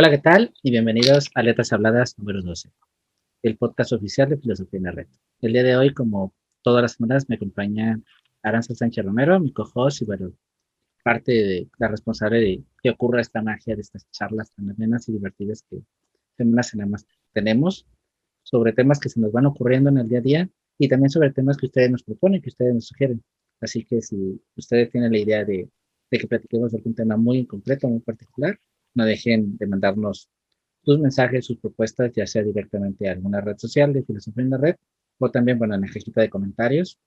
Hola, ¿qué tal? Y bienvenidos a Letras Habladas número 12, el podcast oficial de Filosofía en la Red. El día de hoy, como todas las semanas, me acompaña Aranza Sánchez Romero, mi co-host, y bueno, parte de la responsable de que ocurra esta magia de estas charlas tan amenas y divertidas que semana a semana tenemos sobre temas que se nos van ocurriendo en el día a día y también sobre temas que ustedes nos proponen, que ustedes nos sugieren. Así que si ustedes tienen la idea de que platiquemos de algún tema muy en concreto, muy particular, no dejen de mandarnos sus mensajes, sus propuestas, ya sea directamente a alguna red social de Filosofía en la Red o también, bueno, en la cajita de comentarios.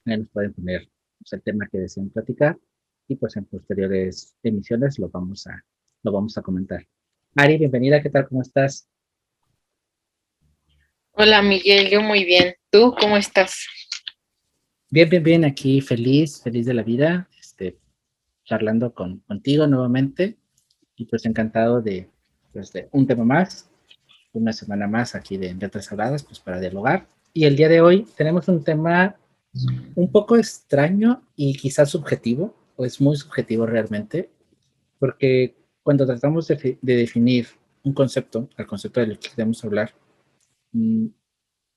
Ahí nos pueden poner pues, el tema que deseen platicar y pues en posteriores emisiones lo vamos a comentar. Ari, bienvenida, ¿qué tal? ¿Cómo estás? Hola Miguel, yo muy bien. ¿Tú cómo estás? Bien, bien, bien, aquí feliz, feliz de la vida, charlando contigo nuevamente y pues encantado de un tema más, una semana más aquí de Letras Habladas, pues para dialogar. Y el día de hoy tenemos un tema un poco extraño y quizás subjetivo, o es muy subjetivo realmente, porque cuando tratamos de definir un concepto, el concepto del que queremos hablar, mm,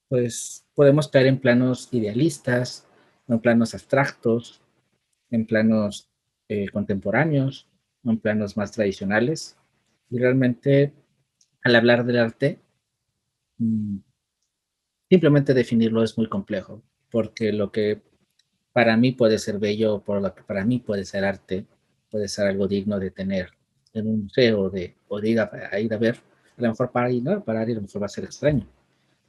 pues podemos caer en planos idealistas, en planos abstractos, en planos contemporáneos, en planos más tradicionales. Y realmente, al hablar del arte, mm, simplemente definirlo es muy complejo, porque lo que para mí puede ser bello, por lo que para mí puede ser arte, puede ser algo digno de tener en un museo o de ir a ver, a lo mejor para ir, ¿no? Para ir, a lo mejor va a ser extraño.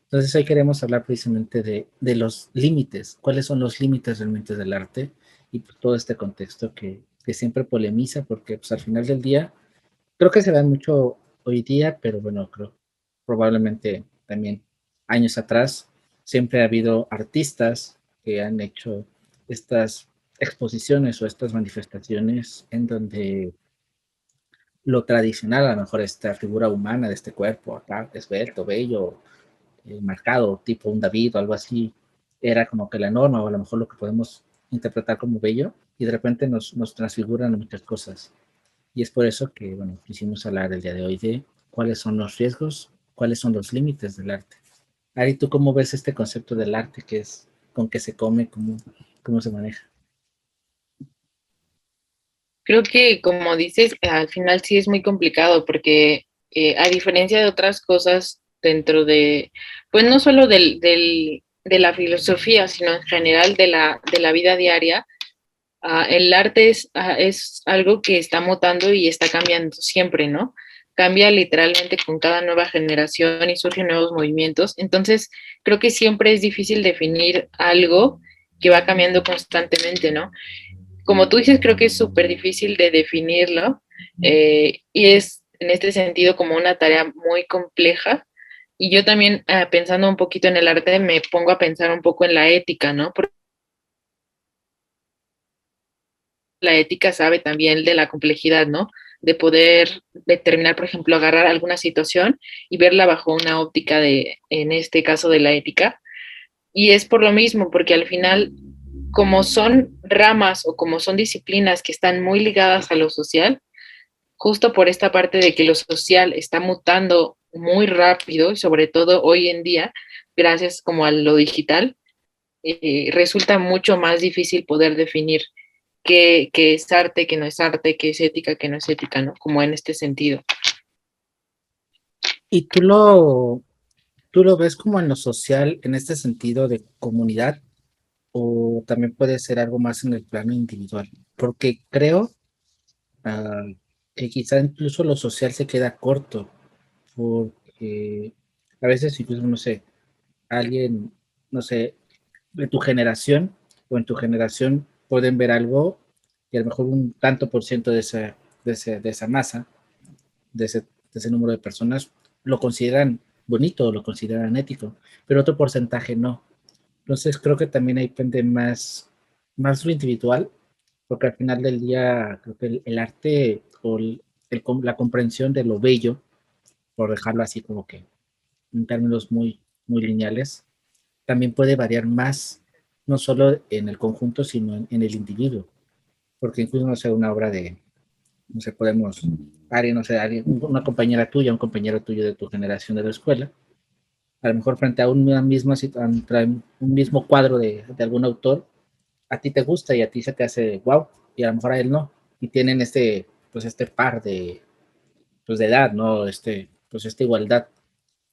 Entonces hoy queremos hablar precisamente de los límites, cuáles son los límites realmente del arte y pues, todo este contexto que siempre polemiza, porque pues, al final del día, creo que se da mucho hoy día, pero bueno, creo probablemente también años atrás, siempre ha habido artistas que han hecho estas exposiciones o estas manifestaciones en donde lo tradicional, a lo mejor esta figura humana de este cuerpo, acá, esbelto, bello, marcado, tipo un David o algo así, era como que la norma o a lo mejor lo que podemos interpretar como bello y de repente nos transfiguran muchas cosas. Y es por eso que, bueno, quisimos hablar el día de hoy de cuáles son los riesgos, cuáles son los límites del arte. Ari, ¿tú cómo ves este concepto del arte que es con qué se come, cómo se maneja? Creo que como dices, al final sí es muy complicado porque a diferencia de otras cosas dentro de, pues no solo de la filosofía, sino en general de la vida diaria, el arte es algo que está mutando y está cambiando siempre, ¿no? Cambia literalmente con cada nueva generación y surgen nuevos movimientos. Entonces, creo que siempre es difícil definir algo que va cambiando constantemente, ¿no? Como tú dices, creo que es súper difícil de definirlo y es en este sentido como una tarea muy compleja. Y yo también, pensando un poquito en el arte, me pongo a pensar un poco en la ética, ¿no? Porque la ética sabe también de la complejidad, ¿no? De poder determinar, por ejemplo, agarrar alguna situación y verla bajo una óptica de, en este caso, de la ética. Y es por lo mismo, porque al final, como son ramas o como son disciplinas que están muy ligadas a lo social, justo por esta parte de que lo social está mutando muy rápido y sobre todo hoy en día, gracias como a lo digital, resulta mucho más difícil poder definir qué es arte, qué no es arte, qué es ética, qué no es ética, ¿no? Como en este sentido. ¿Y tú lo ves como en lo social, en este sentido de comunidad, o también puede ser algo más en el plano individual? Porque creo ah, que quizá incluso lo social se queda corto, porque a veces incluso, no sé, alguien, no sé, de tu generación o en tu generación pueden ver algo y a lo mejor un tanto por ciento de esa masa, de ese número de personas, lo consideran bonito, lo consideran ético, pero otro porcentaje no. Entonces creo que también ahí depende más lo individual, porque al final del día creo que el arte o la comprensión de lo bello, por dejarlo así como que en términos muy, muy lineales, también puede variar más, no solo en el conjunto, sino en el individuo, porque incluso, no sé, una obra de, no sé, podemos alguien, no sé, una compañera tuya, un compañero tuyo de tu generación de la escuela, a lo mejor frente a una misma situación, un mismo cuadro de algún autor, a ti te gusta y a ti se te hace wow, y a lo mejor a él no, y tienen pues este par pues de edad, ¿no? Pues esta igualdad.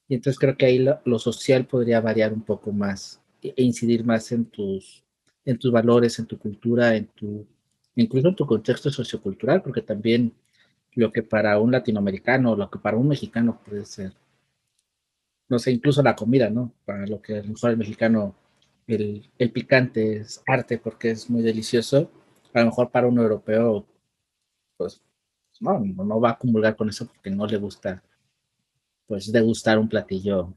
Y entonces creo que ahí lo social podría variar un poco más e incidir más en tus valores, en tu cultura, incluso en tu contexto sociocultural, porque también lo que para un latinoamericano, lo que para un mexicano puede ser, no sé, incluso la comida, ¿no? Para lo que a lo mejor el mexicano, el picante es arte porque es muy delicioso, a lo mejor para un europeo, pues no va a comulgar con eso porque no le gusta, pues, degustar un platillo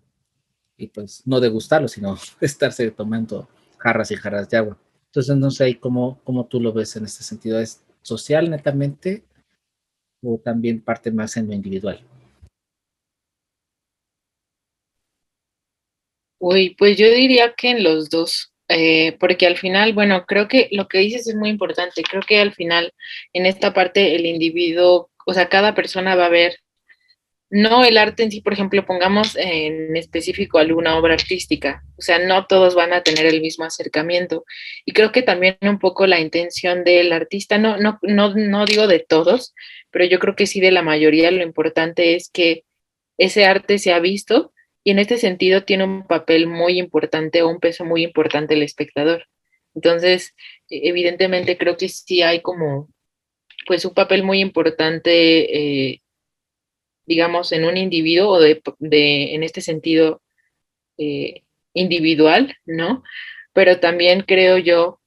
y pues no degustarlo, sino estarse tomando jarras y jarras de agua. Entonces no sé cómo tú lo ves en este sentido. ¿Es social netamente o también parte más en lo individual? Uy, pues yo diría que en los dos, porque al final, bueno, creo que lo que dices es muy importante. Creo que al final, en esta parte, el individuo, o sea, cada persona va a ver, no el arte en sí, por ejemplo, pongamos en específico alguna obra artística, o sea, no todos van a tener el mismo acercamiento. Y creo que también un poco la intención del artista, no digo de todos, pero yo creo que sí de la mayoría, lo importante es que ese arte se ha visto y en este sentido tiene un papel muy importante o un peso muy importante el espectador. Entonces, evidentemente creo que sí hay como pues un papel muy importante, digamos, en un individuo o en este sentido eh, individual, ¿no? Pero también creo yo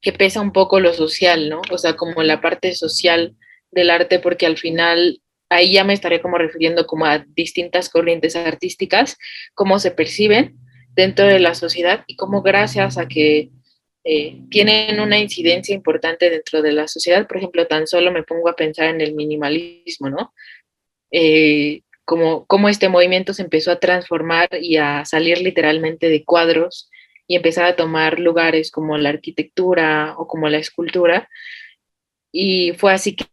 que pesa un poco lo social, ¿no? O sea, como la parte social del arte, porque al final ahí ya me estaré como refiriendo como a distintas corrientes artísticas, cómo se perciben dentro de la sociedad y cómo gracias a que tienen una incidencia importante dentro de la sociedad, por ejemplo, tan solo me pongo a pensar en el minimalismo, ¿no? Cómo este movimiento se empezó a transformar y a salir literalmente de cuadros y empezar a tomar lugares como la arquitectura o como la escultura. Y fue así que,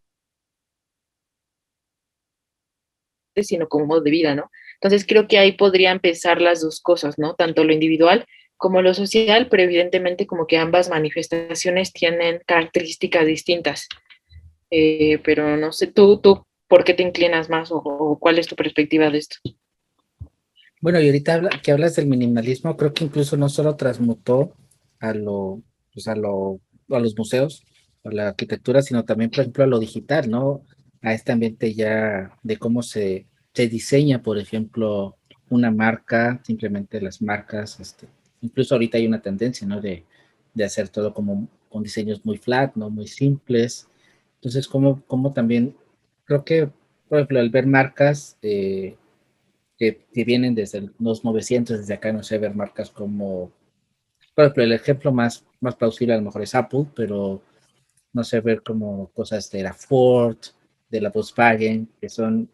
sino como modo de vida, ¿no? Entonces creo que ahí podrían empezar las dos cosas, ¿no? Tanto lo individual como lo social, pero evidentemente como que ambas manifestaciones tienen características distintas. Pero no sé, tú, ¿por qué te inclinas más o cuál es tu perspectiva de esto? Bueno, y ahorita que hablas del minimalismo, creo que incluso no solo transmutó a pues a los museos, a la arquitectura, sino también, por ejemplo, a lo digital, ¿no? A este ambiente ya de cómo se diseña, por ejemplo, una marca, simplemente las marcas, incluso ahorita hay una tendencia, ¿no? De hacer todo como con diseños muy flat, ¿no? Muy simples. Entonces, como también, creo que, por ejemplo, al ver marcas, que vienen desde los 900, desde acá, no sé, ver marcas como, por ejemplo, el ejemplo más plausible a lo mejor es Apple, pero no sé, ver como cosas de la Ford, de la Volkswagen, que son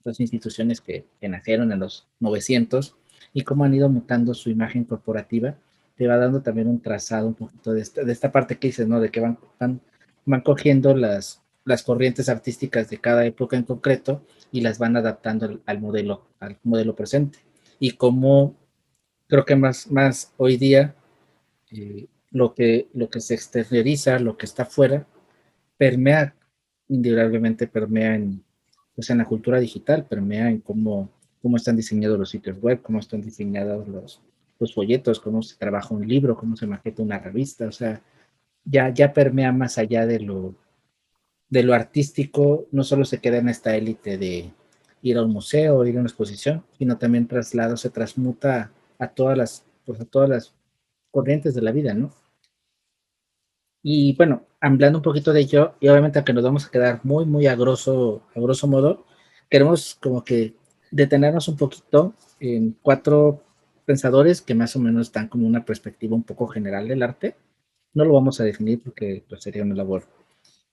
dos instituciones que nacieron en los 900 y cómo han ido mutando su imagen corporativa, te va dando también un trazado un poquito de esta parte que dices, ¿no? De que van cogiendo las corrientes artísticas de cada época en concreto y las van adaptando al modelo presente. Y como creo que más hoy día lo que se exterioriza, lo que está afuera, permea, indudablemente permea pues en la cultura digital, permea en cómo están diseñados los sitios web, cómo están diseñados los folletos, cómo se trabaja un libro, cómo se maqueta una revista, o sea, ya permea más allá de lo artístico, no solo se queda en esta élite de ir a un museo, ir a una exposición, sino también se transmuta pues a todas las corrientes de la vida, ¿no? Y bueno, hablando un poquito de ello, y obviamente aunque nos vamos a quedar muy a grosso modo, queremos como que detenernos un poquito en cuatro pensadores que más o menos dan como una perspectiva un poco general del arte. No lo vamos a definir porque pues, sería una labor,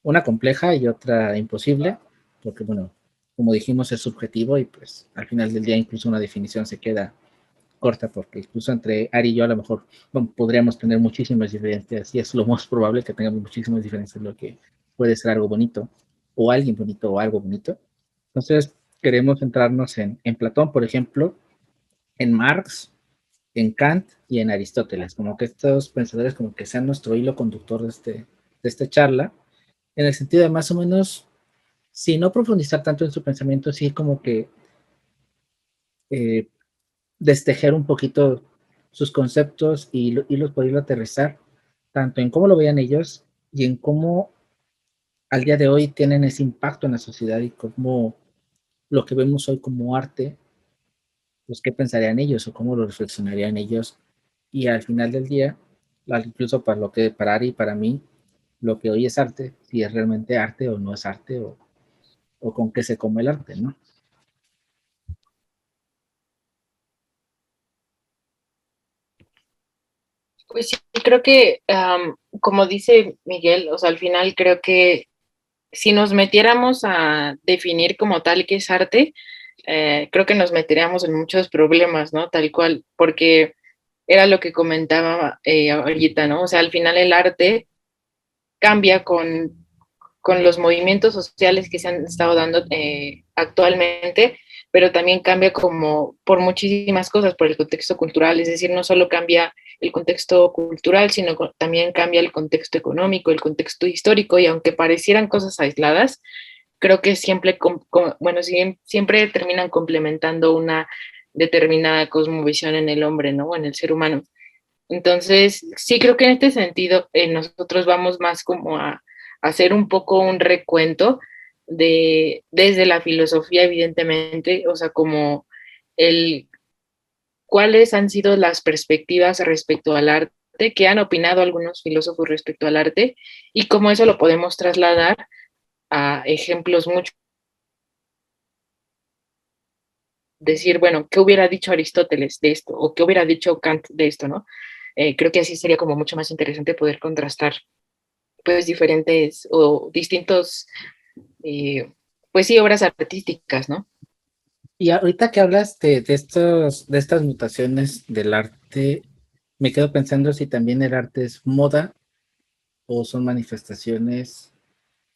una compleja y otra imposible, porque bueno, como dijimos es subjetivo y pues al final del día incluso una definición se queda corta, porque incluso entre Ari y yo a lo mejor bueno, podríamos tener muchísimas diferencias y es lo más probable que tengamos muchísimas diferencias, lo que puede ser algo bonito. o alguien bonito o algo bonito. Entonces, queremos centrarnos en Platón, por ejemplo, en Marx, en Kant y en Aristóteles, como que estos pensadores como que sean nuestro hilo conductor de esta charla, en el sentido de más o menos, si no profundizar tanto en su pensamiento, sí como que eh, destejer un poquito sus conceptos y los poderlo aterrizar, tanto en cómo lo veían ellos y en cómo al día de hoy tienen ese impacto en la sociedad y cómo lo que vemos hoy como arte, pues qué pensarían ellos o cómo lo reflexionarían ellos. Y al final del día, incluso para lo que para Ari y para mí, lo que hoy es arte, si es realmente arte o no es arte o con qué se come el arte, ¿no? Pues sí, creo que, como dice Miguel, o sea, al final creo que si nos metiéramos a definir como tal qué es arte, creo que nos meteríamos en muchos problemas, ¿no? Tal cual, porque era lo que comentaba ahorita, ¿no? O sea, al final el arte cambia con los movimientos sociales que se han estado dando actualmente, pero también cambia como por muchísimas cosas, por el contexto cultural, es decir, no solo cambia el contexto cultural, sino también cambia el contexto económico, el contexto histórico, y aunque parecieran cosas aisladas, creo que siempre, bueno, siempre terminan complementando una determinada cosmovisión en el hombre, ¿no? En el ser humano. Entonces, sí creo que en este sentido nosotros vamos más como a hacer un poco un recuento desde la filosofía, evidentemente, o sea, como el cuáles han sido las perspectivas respecto al arte, qué han opinado algunos filósofos respecto al arte y cómo eso lo podemos trasladar a ejemplos mucho, decir, bueno, ¿qué hubiera dicho Aristóteles de esto? ¿O qué hubiera dicho Kant de esto, no? Creo que así sería como mucho más interesante poder contrastar pues diferentes o distintos, eh, pues sí, obras artísticas, ¿no? Y ahorita que hablas de estas mutaciones del arte, me quedo pensando si también el arte es moda o son manifestaciones,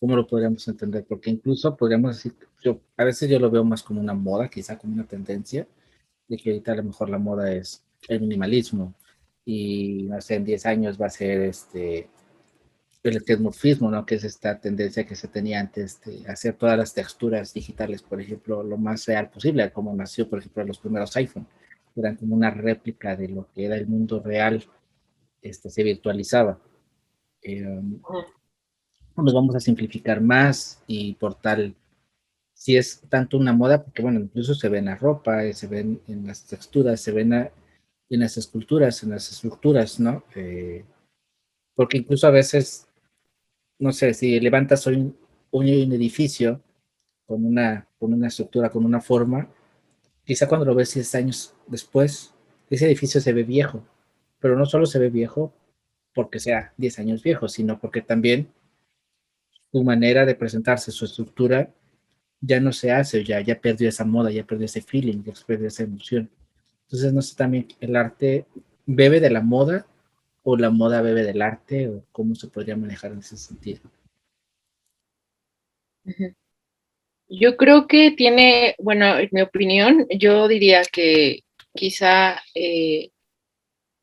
¿cómo lo podríamos entender? Porque incluso podríamos decir, a veces yo lo veo más como una moda, quizá como una tendencia, de que ahorita a lo mejor la moda es el minimalismo y no sé, en 10 años va a ser el esquemorfismo, ¿no? Que es esta tendencia que se tenía antes de hacer todas las texturas digitales, por ejemplo, lo más real posible, como nació, por ejemplo, los primeros iPhone, eran como una réplica de lo que era el mundo real, se virtualizaba. Eh, nos vamos a simplificar más y por tal, si es tanto una moda, porque bueno, incluso se ve en la ropa, se ven en las texturas, se ven en las esculturas, en las estructuras, ¿no? Porque incluso a veces, no sé, si levantas hoy un edificio con una estructura, con una forma, quizá cuando lo ves 10 años después, ese edificio se ve viejo, pero no solo se ve viejo porque sea 10 años viejo, sino porque también su manera de presentarse, su estructura, ya no se hace, ya perdió esa moda, ya perdió ese feeling, ya perdió esa emoción. Entonces, no sé también, ¿el arte bebe de la moda o la moda bebe del arte o cómo se podría manejar en ese sentido? Yo creo que tiene, bueno, en mi opinión, yo diría que quizá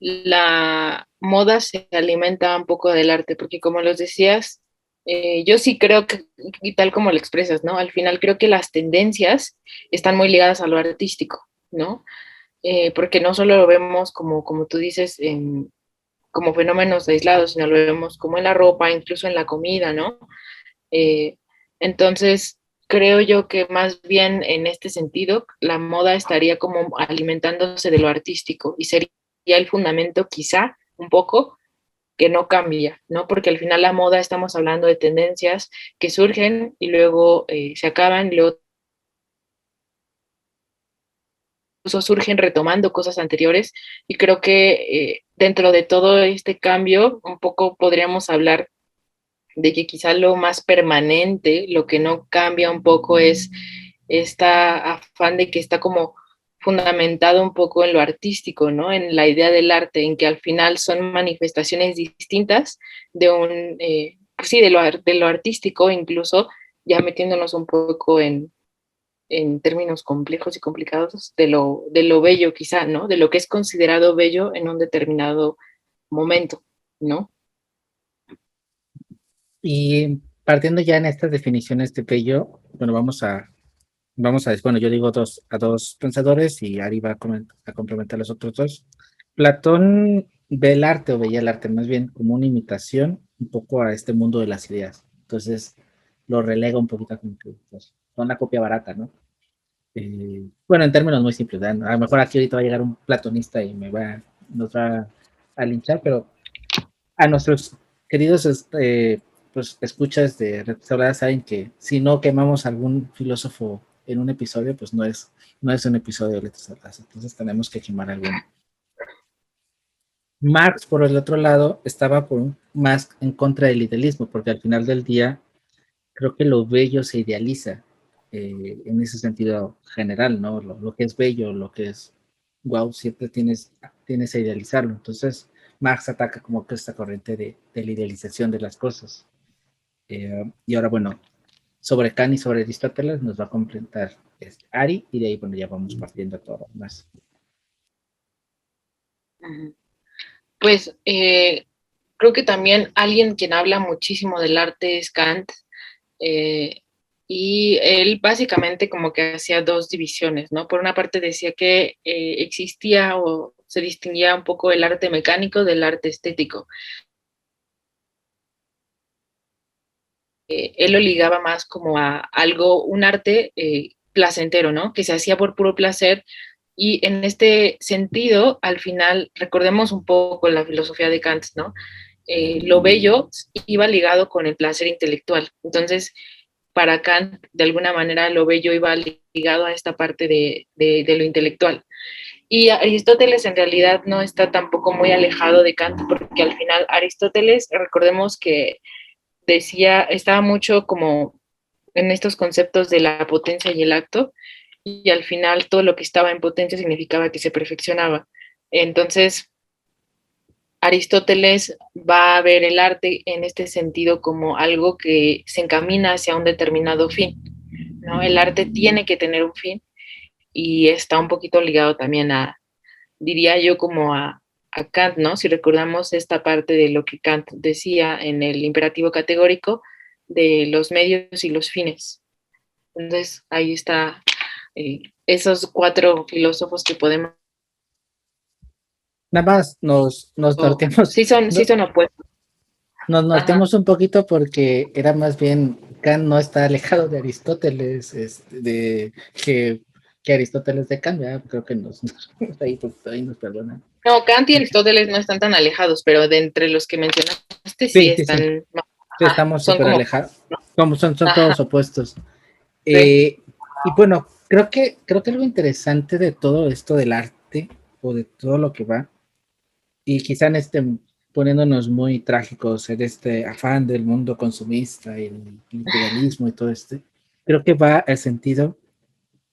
la moda se alimenta un poco del arte, porque como los decías, yo sí creo que, y tal como lo expresas, ¿no? Al final creo que las tendencias están muy ligadas a lo artístico, ¿no? Porque no solo lo vemos como tú dices, como fenómenos aislados, sino lo vemos como en la ropa, incluso en la comida, ¿no? Eh, entonces, creo yo que más bien en este sentido, la moda estaría como alimentándose de lo artístico y sería el fundamento quizá un poco que no cambia, ¿no? Porque al final la moda estamos hablando de tendencias que surgen y luego se acaban, y luego incluso surgen retomando cosas anteriores y creo que dentro de todo este cambio un poco podríamos hablar de que quizá lo más permanente, lo que no cambia un poco es esta afán de que está como fundamentado un poco en lo artístico, ¿no? En la idea del arte, en que al final son manifestaciones distintas de un, sí, de lo artístico, incluso ya metiéndonos un poco en términos complejos y complicados de lo bello quizá, ¿no? De lo que es considerado bello en un determinado momento, ¿no? Y partiendo ya en estas definiciones de bello, bueno, bueno, yo digo a dos pensadores y Ari va a complementar los otros dos. Platón ve el arte o veía el arte más bien como una imitación un poco a este mundo de las ideas. Entonces lo relega un poquito como que pues, son la copia barata, ¿no? Bueno, en términos muy simples, ¿verdad? A lo mejor aquí ahorita va a llegar un platonista y nos va a linchar, pero a nuestros queridos pues, escuchas de restauradas saben que si no quemamos algún filósofo en un episodio, pues no es un episodio de Letras Habladas, entonces tenemos que quemar alguno. Marx, por el otro lado, estaba más en contra del idealismo, porque al final del día creo que lo bello se idealiza en ese sentido general, ¿no? Lo que es bello, lo que es wow, siempre tienes a idealizarlo. Entonces, Marx ataca como que esta corriente de la idealización de las cosas. Y ahora, bueno, sobre Kant y sobre Aristóteles nos va a complementar Ari, y de ahí, bueno, ya vamos partiendo todo más. Pues creo que también alguien quien habla muchísimo del arte es Kant, eh, y él básicamente como que hacía dos divisiones, ¿no? Por una parte decía que existía o se distinguía un poco el arte mecánico del arte estético. Él lo ligaba más como a algo, un arte placentero, ¿no? Que se hacía por puro placer. Y en este sentido, al final, recordemos un poco la filosofía de Kant, ¿no? Lo bello iba ligado con el placer intelectual. Entonces, para Kant, de alguna manera, lo bello iba ligado a esta parte de lo intelectual. Y Aristóteles en realidad no está tampoco muy alejado de Kant, porque al final Aristóteles, recordemos que decía, estaba mucho como en estos conceptos de la potencia y el acto, y al final todo lo que estaba en potencia significaba que se perfeccionaba. Entonces, Aristóteles va a ver el arte en este sentido como algo que se encamina hacia un determinado fin, ¿no? El arte tiene que tener un fin y está un poquito ligado también diría yo, como a Kant, ¿no? Si recordamos esta parte de lo que Kant decía en el imperativo categórico de los medios y los fines. Entonces, ahí está esos cuatro filósofos que podemos... Nada más nos norteamos, Sí son opuestos. nos Ajá. norteamos un poquito porque era más bien, Kant no está alejado de Aristóteles, que Aristóteles de Kant, ¿verdad? Creo que ahí nos perdonan. No, Kant y Aristóteles no están tan alejados, pero de entre los que mencionaste sí Sí, sí, sí, están, ajá, estamos son súper como, alejados, ¿no? como son Ajá, todos opuestos. sí. Y bueno, creo que algo interesante de todo esto del arte, o de todo lo que va, y quizá en poniéndonos muy trágicos en este afán del mundo consumista y el materialismo y todo creo que va al sentido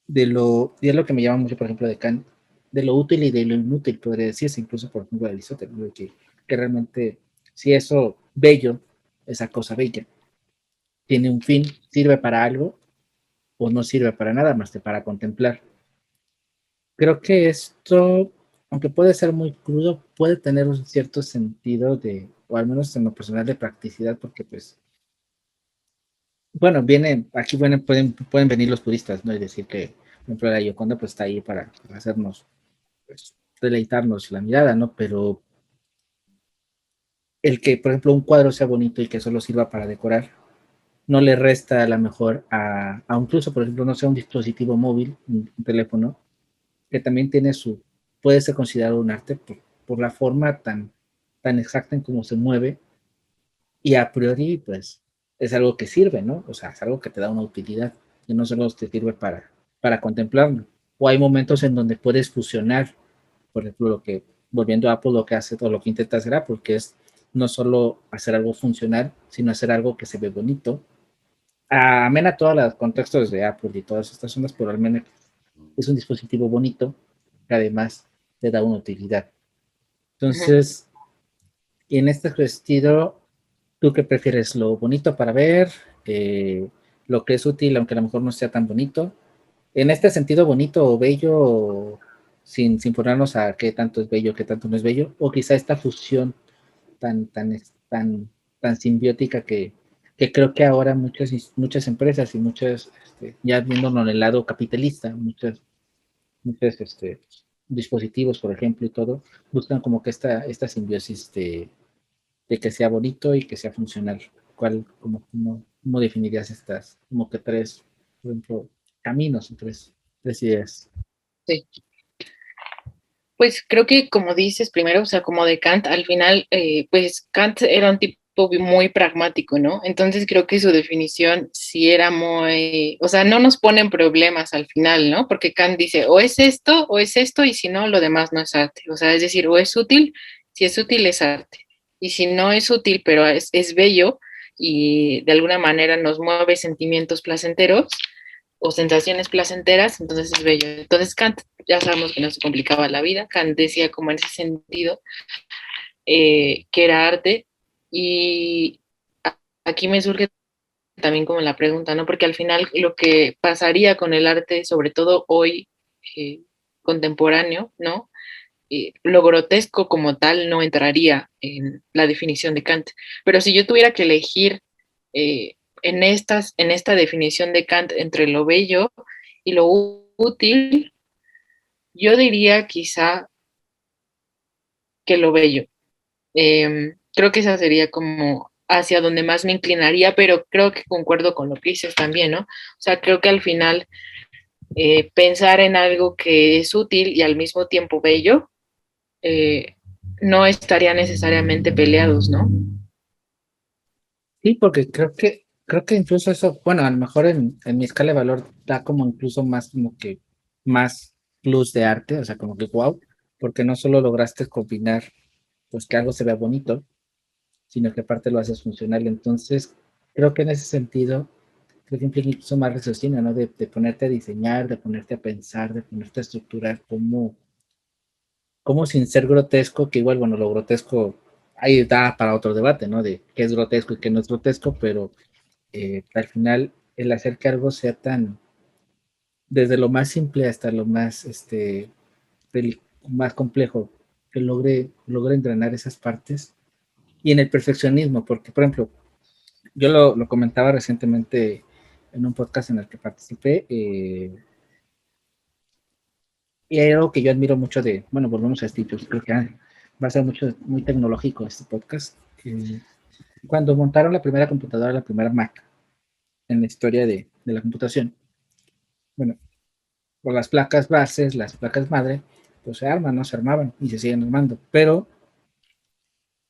y es lo que me llama mucho, por ejemplo, de Kant, de lo útil y de lo inútil, podría decirse, incluso por ejemplo de Aristóteles, ¿no? Que realmente, si eso bello, esa cosa bella, tiene un fin, sirve para algo o no sirve para nada más que para contemplar. Creo que esto, aunque puede ser muy crudo, puede tener un cierto sentido o al menos en lo personal, de practicidad, porque pues, bueno, pueden venir los puristas, ¿no? Y decir que, por ejemplo, la Gioconda pues está ahí para hacernos, pues, deleitarnos la mirada, ¿no? Pero el que, por ejemplo, un cuadro sea bonito y que solo sirva para decorar, no le resta a lo mejor incluso, por ejemplo, no sea un dispositivo móvil, un teléfono, que también puede ser considerado un arte por la forma tan exacta en cómo se mueve, y a priori, pues, es algo que sirve, ¿no? O sea, es algo que te da una utilidad, y no solo te sirve para contemplarlo. O hay momentos en donde puedes fusionar, por ejemplo, volviendo a Apple, lo que hace, o lo que intenta hacer Apple, que es no solo hacer algo funcional, sino hacer algo que se ve bonito. Amena todos los contextos de Apple y todas estas ondas, pero al menos es un dispositivo bonito que además te da una utilidad. Uh-huh. Entonces, en este sentido, ¿tú qué prefieres? ¿Lo bonito para ver? lo que es útil, aunque a lo mejor no sea tan bonito. En este sentido, bonito o bello, sin ponernos a qué tanto es bello, qué tanto no es bello, o quizá esta fusión tan, tan, tan, tan simbiótica que creo que ahora muchas empresas y muchas, ya viéndolo en el lado capitalista, muchos dispositivos, por ejemplo, y todo, buscan como que esta simbiosis de que sea bonito y que sea funcional. ¿Cómo definirías estas, como que tres, por ejemplo, caminos, tres ideas? Sí. Pues creo que como dices primero, o sea, como de Kant, al final, pues Kant era un tipo muy pragmático, ¿no? Entonces creo que su definición sí era muy, o sea, no nos ponen problemas al final, ¿no? Porque Kant dice, o es esto, y si no, lo demás no es arte. O sea, es decir, o es útil, si es útil es arte. Y si no es útil, pero es bello y de alguna manera nos mueve sentimientos placenteros, o sensaciones placenteras, entonces es bello. Entonces Kant, ya sabemos que no se complicaba la vida, Kant decía como en ese sentido que era arte, y aquí me surge también como la pregunta, ¿no? Porque al final lo que pasaría con el arte, sobre todo hoy eh, contemporáneo, ¿no? Lo grotesco como tal no entraría en la definición de Kant. Pero si yo tuviera que elegir eh, en esta definición de Kant entre lo bello y lo útil, yo diría quizá que lo bello. Creo que esa sería como hacia donde más me inclinaría, pero creo que concuerdo con lo que dices también, ¿no? O sea, creo que al final pensar en algo que es útil y al mismo tiempo bello, eh, no estaría necesariamente peleados, ¿no? Sí, porque creo que incluso eso, bueno, a lo mejor en mi escala de valor da como incluso más, como que más plus de arte, o sea, como que wow, porque no solo lograste combinar, pues que algo se vea bonito, sino que aparte lo haces funcional. Entonces, creo que en ese sentido, creo que implica incluso más raciocinio, ¿no? De ponerte a diseñar, de ponerte a pensar, de ponerte a estructurar cómo sin ser grotesco, que igual, bueno, lo grotesco ahí da para otro debate, ¿no? De qué es grotesco y qué no es grotesco, pero al final el hacer que algo sea tan, desde lo más simple hasta lo más, más complejo, que logre entrenar esas partes y en el perfeccionismo, porque por ejemplo, yo lo comentaba recientemente en un podcast en el que participé, y hay algo que yo admiro mucho bueno, volvemos a Steve Jobs, creo que va a ser muy tecnológico este podcast. Cuando montaron la primera computadora, la primera Mac en la historia de la computación, bueno, por las placas bases, las placas madre, pues se arman, ¿no? Se armaban y se siguen armando, pero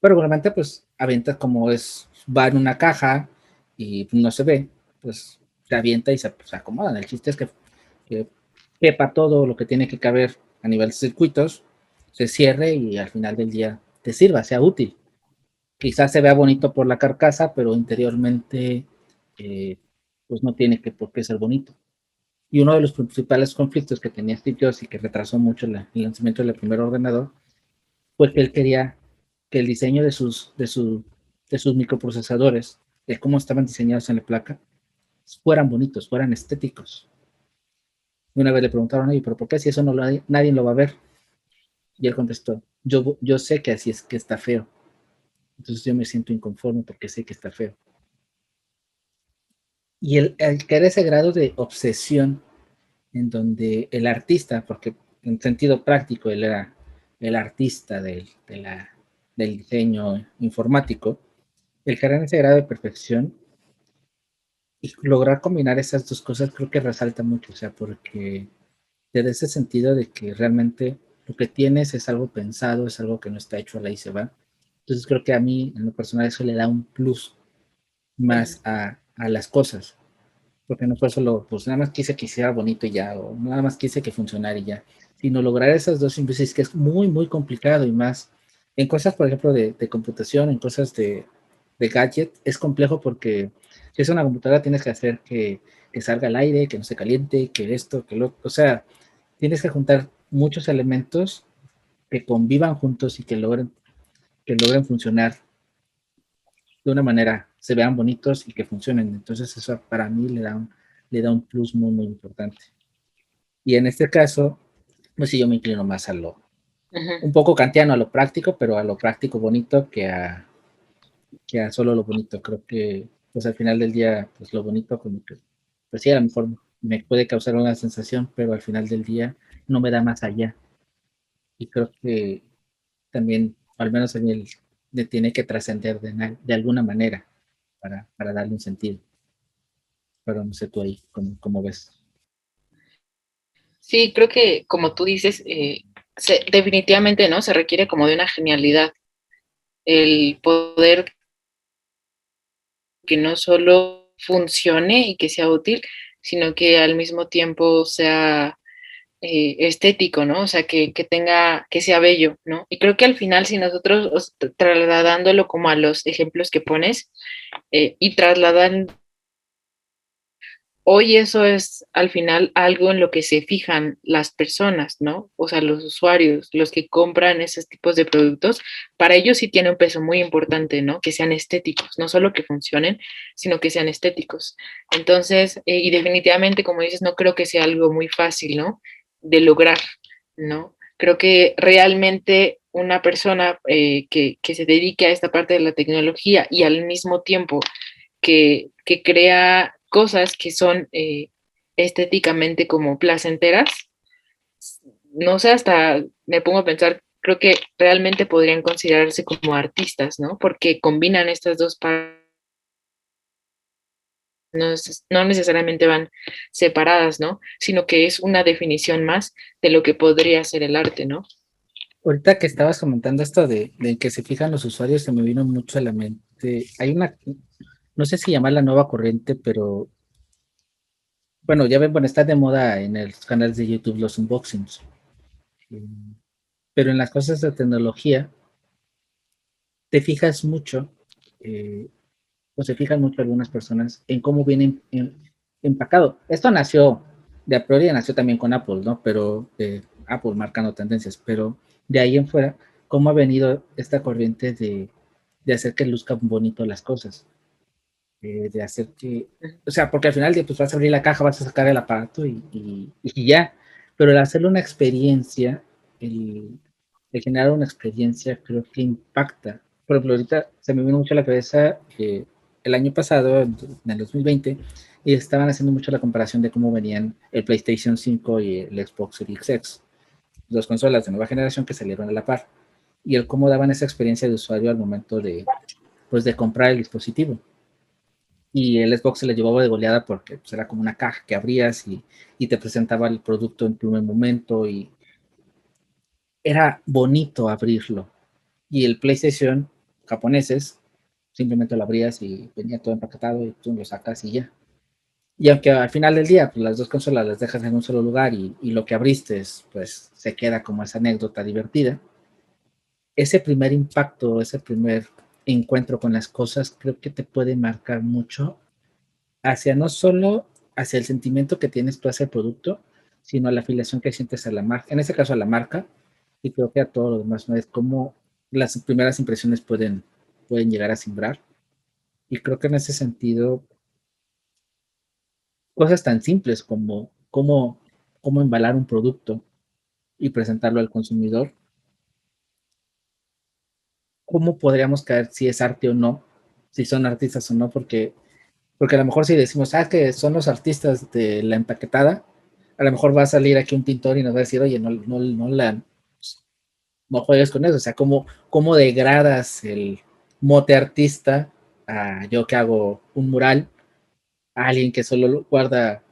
realmente pues avienta como va en una caja y no se ve, pues se avienta y se acomodan. El chiste es que quepa todo lo que tiene que caber a nivel de circuitos, se cierre y al final del día te sirva, sea útil. Quizás se vea bonito por la carcasa, pero interiormente eh, pues no tiene por qué ser bonito. Y uno de los principales conflictos que tenía Steve Jobs y que retrasó mucho el lanzamiento del primer ordenador fue que él quería que el diseño de sus microprocesadores, de cómo estaban diseñados en la placa, fueran bonitos, fueran estéticos. Y una vez le preguntaron, oye, pero ¿por qué si eso nadie lo va a ver? Y él contestó, yo sé que así es que está feo. Entonces yo me siento inconforme porque sé que está feo. Y el que era ese grado de obsesión en donde el artista, porque en sentido práctico él era el artista del diseño informático, el crear ese grado de perfección y lograr combinar esas dos cosas creo que resalta mucho, o sea, porque te da ese sentido de que realmente lo que tienes es algo pensado, es algo que no está hecho a la y se va. Entonces creo que a mí, en lo personal, eso le da un plus más a las cosas, porque no fue solo, pues nada más quise que hiciera bonito y ya, o nada más quise que funcionara y ya, sino lograr esas dos simplicidades que es muy, muy complicado y más en cosas, por ejemplo, de computación, en cosas de gadget, es complejo porque si es una computadora tienes que hacer que salga al aire, que no se caliente, que esto, que lo, o sea, tienes que juntar muchos elementos que convivan juntos y que logren funcionar de una manera se vean bonitos y que funcionen. Entonces eso para mí le da un plus muy, muy importante. Y en este caso, pues sí, yo me inclino más a lo, un poco kantiano, a lo práctico, pero a lo práctico bonito que a solo lo bonito. Creo que, pues al final del día, pues lo bonito como que, pues sí, a lo mejor me puede causar una sensación, pero al final del día no me da más allá. Y creo que también, al menos en él, le tiene que trascender de alguna manera para darle un sentido. Pero no sé tú ahí, ¿cómo ves? Sí, creo que como tú dices, definitivamente, ¿no? Se requiere como de una genialidad, el poder que no solo funcione y que sea útil, sino que al mismo tiempo sea estético, ¿no? O sea, que tenga, que sea bello, ¿no? Y creo que al final, si nosotros trasladándolo como a los ejemplos que pones y trasladan hoy eso es al final algo en lo que se fijan las personas, ¿no? O sea, los usuarios, los que compran esos tipos de productos, para ellos sí tiene un peso muy importante, ¿no? Que sean estéticos, no solo que funcionen, sino que sean estéticos. Entonces, y definitivamente, como dices, no creo que sea algo muy fácil, ¿no? De lograr, ¿no? Creo que realmente una persona que se dedique a esta parte de la tecnología y al mismo tiempo que crea cosas que son estéticamente como placenteras, no sé, hasta me pongo a pensar, creo que realmente podrían considerarse como artistas, ¿no? Porque combinan estas dos partes, no necesariamente van separadas, ¿no? Sino que es una definición más de lo que podría ser el arte, ¿no? Ahorita que estabas comentando esto de que se fijan los usuarios, se me vino mucho a la mente. Hay una, no sé si llamarla nueva corriente, pero bueno, ya ven, bueno, está de moda en los canales de YouTube los unboxings. Pero en las cosas de tecnología, te fijas mucho, eh, o se fijan mucho algunas personas en cómo viene empacado. Esto nació, de a priori nació también con Apple, ¿no? Pero Apple marcando tendencias, pero de ahí en fuera, cómo ha venido esta corriente de hacer que luzcan bonito las cosas, de hacer que, o sea, porque al final pues vas a abrir la caja, vas a sacar el aparato y ya, pero el hacerle una experiencia, el, el generar una experiencia creo que impacta. Por ejemplo, ahorita se me vino mucho a la cabeza que el año pasado, en el 2020, y estaban haciendo mucho la comparación de cómo venían el PlayStation 5 y el Xbox Series X, dos consolas de nueva generación que salieron a la par, y el cómo daban esa experiencia de usuario al momento pues, de comprar el dispositivo. Y el Xbox se le llevaba de goleada porque pues, era como una caja que abrías y te presentaba el producto en primer momento y era bonito abrirlo. Y el PlayStation japoneses simplemente lo abrías y venía todo empaquetado y tú lo sacas y ya. Y aunque al final del día pues, las dos consolas las dejas en un solo lugar y lo que abriste pues se queda como esa anécdota divertida, ese primer impacto, ese primer encuentro con las cosas creo que te puede marcar mucho hacia no solo hacia el sentimiento que tienes tú hacia el producto, sino a la afiliación que sientes a la marca, en este caso a la marca, y creo que a todo lo demás, ¿no? Es como las primeras impresiones pueden llegar a simbrar, y creo que en ese sentido, cosas tan simples como cómo embalar un producto y presentarlo al consumidor, cómo podríamos caer si es arte o no, si son artistas o no, porque a lo mejor si decimos, que son los artistas de la empaquetada, a lo mejor va a salir aquí un pintor y nos va a decir, oye, no juegues con eso, o sea, cómo degradas el mote artista a yo que hago un mural, a alguien que solo guarda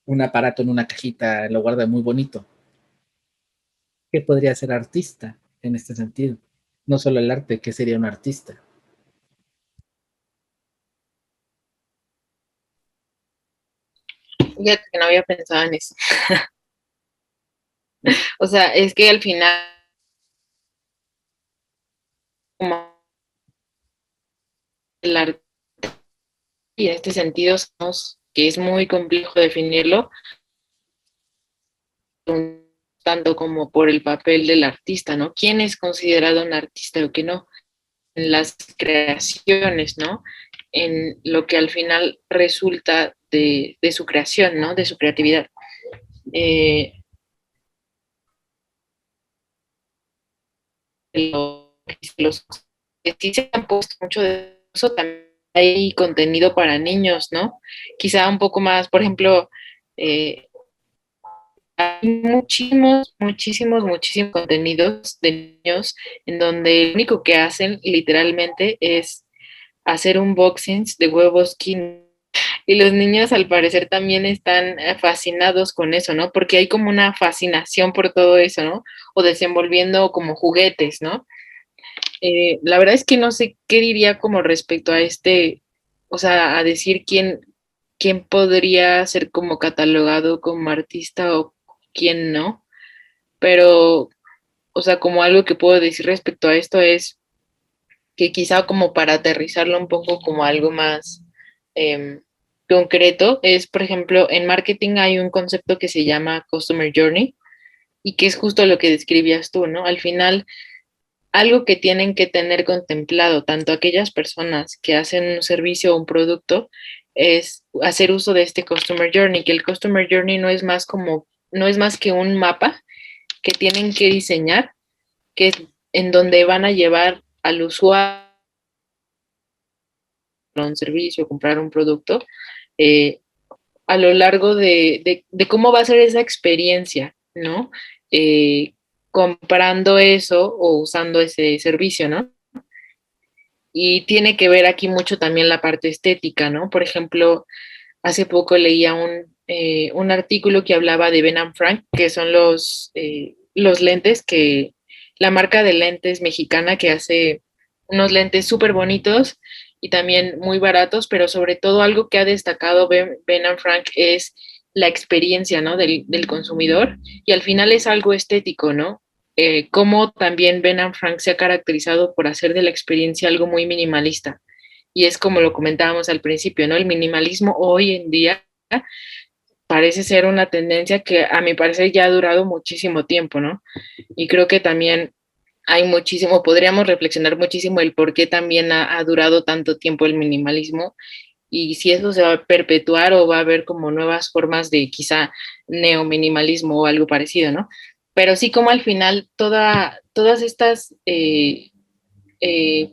un aparato en una cajita, lo guarda muy bonito. ¿Qué podría ser artista en este sentido? No solo el arte, ¿qué sería un artista? Fíjate que no había pensado en eso. O sea, es que al final, como el arte, y en este sentido, que es muy complejo definirlo, tanto como por el papel del artista, ¿no? ¿Quién es considerado un artista o qué no? En las creaciones, ¿no? en lo que al final resulta de su creación, ¿no? De su creatividad. Eh, los que sí se han puesto mucho de eso, también hay contenido para niños, ¿no? Quizá un poco más, por ejemplo, eh, hay muchísimos contenidos de niños en donde lo único que hacen literalmente es hacer unboxings de huevos Kinder. Y los niños al parecer también están fascinados con eso, ¿no? Porque hay como una fascinación por todo eso, ¿no? O desenvolviendo como juguetes, ¿no? La verdad es que no sé qué diría como respecto a o sea, a decir quién podría ser como catalogado como artista o quién no, pero, o sea, como algo que puedo decir respecto a esto es que quizá como para aterrizarlo un poco como algo más eh, concreto, es, por ejemplo, en marketing hay un concepto que se llama Customer Journey y que es justo lo que describías tú, ¿no? Al final, algo que tienen que tener contemplado tanto aquellas personas que hacen un servicio o un producto es hacer uso de este Customer Journey, que el Customer Journey no es más que un mapa que tienen que diseñar, que es en donde van a llevar al usuario un servicio, comprar un producto, eh, a lo largo de cómo va a ser esa experiencia, ¿no? Comprando eso o usando ese servicio, ¿no? Y tiene que ver aquí mucho también la parte estética, ¿no? Por ejemplo, hace poco leía un artículo que hablaba de Ben Frank, que son los lentes la marca de lentes mexicana que hace unos lentes súper bonitos y también muy baratos, pero sobre todo algo que ha destacado Ben Frank es la experiencia, ¿no? Del consumidor y al final es algo estético, ¿no? Como también Ben Frank se ha caracterizado por hacer de la experiencia algo muy minimalista. Y es como lo comentábamos al principio, ¿no? El minimalismo hoy en día parece ser una tendencia que a mi parecer ya ha durado muchísimo tiempo, ¿no? Y creo que también hay muchísimo, podríamos reflexionar muchísimo el por qué también ha durado tanto tiempo el minimalismo y si eso se va a perpetuar o va a haber como nuevas formas de quizá neominimalismo o algo parecido, ¿no? Pero sí como al final todas estas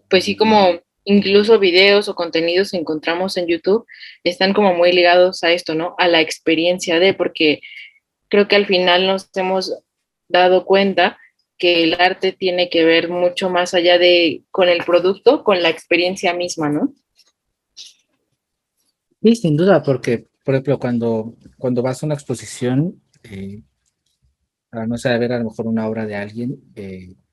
pues sí, como incluso videos o contenidos que encontramos en YouTube están como muy ligados a esto, ¿no? A la experiencia porque creo que al final nos hemos dado cuenta que el arte tiene que ver mucho más allá con el producto, con la experiencia misma, ¿no? Sí, sin duda, porque, por ejemplo, cuando vas a una exposición, para no saber a lo mejor una obra de alguien,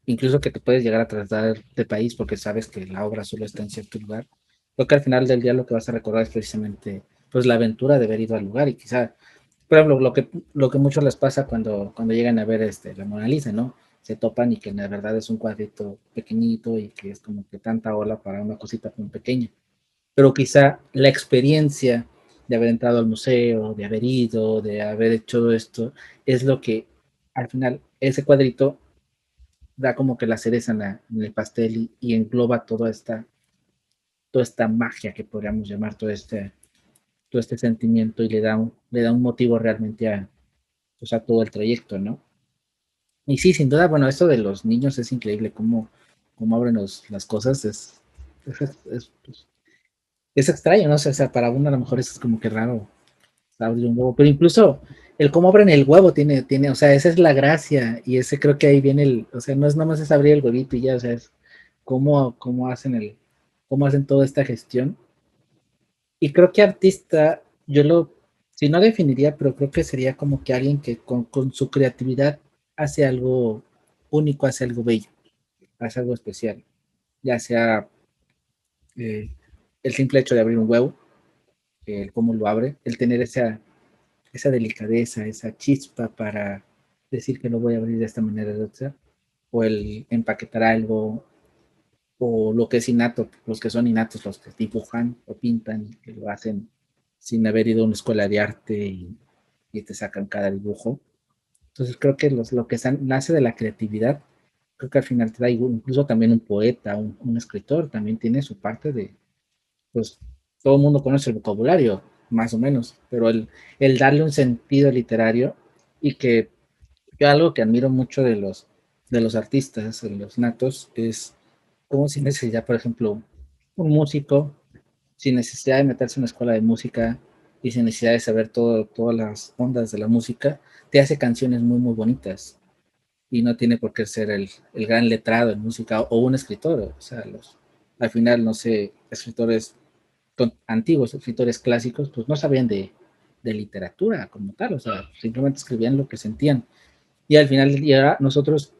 incluso que te puedes llegar a trasladar de país porque sabes que la obra solo está en cierto lugar, creo que al final del día lo que vas a recordar es precisamente pues la aventura de haber ido al lugar y quizá, por ejemplo, lo que muchos les pasa cuando llegan a ver la Mona Lisa, ¿no? Se topan y que en verdad es un cuadrito pequeñito y que es como que tanta ola para una cosita muy pequeña. Pero quizá la experiencia de haber entrado al museo, de haber ido, de haber hecho esto, es lo que al final ese cuadrito da como que la cereza en el pastel y engloba toda esta magia que podríamos llamar, todo este sentimiento y le da un motivo realmente pues, a todo el trayecto, ¿no? Y sí, sin duda, bueno, esto de los niños es increíble, cómo abren las cosas, pues, es extraño, ¿no? O sea, para uno a lo mejor eso es como que raro, abrir un huevo, pero incluso el cómo abren el huevo o sea, esa es la gracia y ese creo que ahí viene o sea, no es nada más es abrir el huevito y ya, o sea, es cómo hacen toda esta gestión. Y creo que artista, si no definiría, pero creo que sería como que alguien que con su creatividad hace algo único, hace algo bello, hace algo especial, ya sea eh, el simple hecho de abrir un huevo, el cómo lo abre, el tener esa delicadeza, esa chispa para decir que lo voy a abrir de esta manera de otra, o el empaquetar algo, o lo que es innato, los que son innatos, los que dibujan o pintan, que lo hacen sin haber ido a una escuela de arte y te sacan cada dibujo. Entonces creo que lo que nace de la creatividad, creo que al final te da incluso también un poeta, un escritor, también tiene su parte de, pues, todo el mundo conoce el vocabulario, más o menos, pero el darle un sentido literario y que yo algo que admiro mucho de los artistas, de los natos, es cómo sin necesidad, por ejemplo, un músico, sin necesidad de meterse en una escuela de música y sin necesidad de saber todas las ondas de la música, te hace canciones muy, muy bonitas. Y no tiene por qué ser el gran letrado en música o un escritor. O sea, al final, no sé, escritores antiguos, escritores clásicos, pues no sabían de literatura como tal, o sea, simplemente escribían lo que sentían. Y al final del día nosotros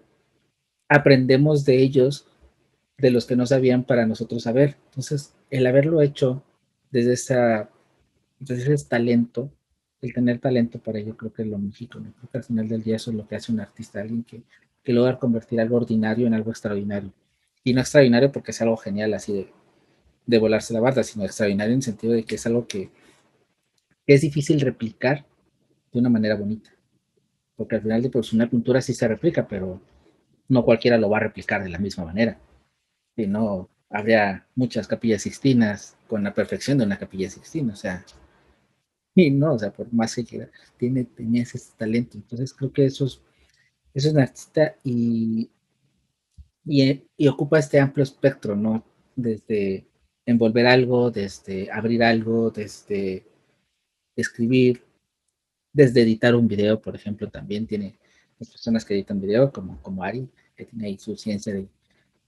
aprendemos de ellos, de los que no sabían para nosotros saber. Entonces, el haberlo hecho desde, desde ese talento, el tener talento para ello, creo que es lo mágico, ¿no? Creo que al final del día eso es lo que hace un artista, alguien que logra convertir algo ordinario en algo extraordinario. Y no extraordinario porque es algo genial así de volarse la barda, sino extraordinario en el sentido de que es algo que es difícil replicar de una manera bonita. Porque al final de pues, una pintura sí se replica, pero no cualquiera lo va a replicar de la misma manera. Si no, habría muchas capillas sixtinas con la perfección de una capilla sixtina, o sea, y no, o sea, por más que quiera, tenía ese talento. Entonces creo que eso es un artista y ocupa este amplio espectro, ¿no? Desde envolver algo, desde abrir algo, desde escribir, desde editar un video, por ejemplo, también tiene las personas que editan video, como Ari, que tiene ahí su ciencia de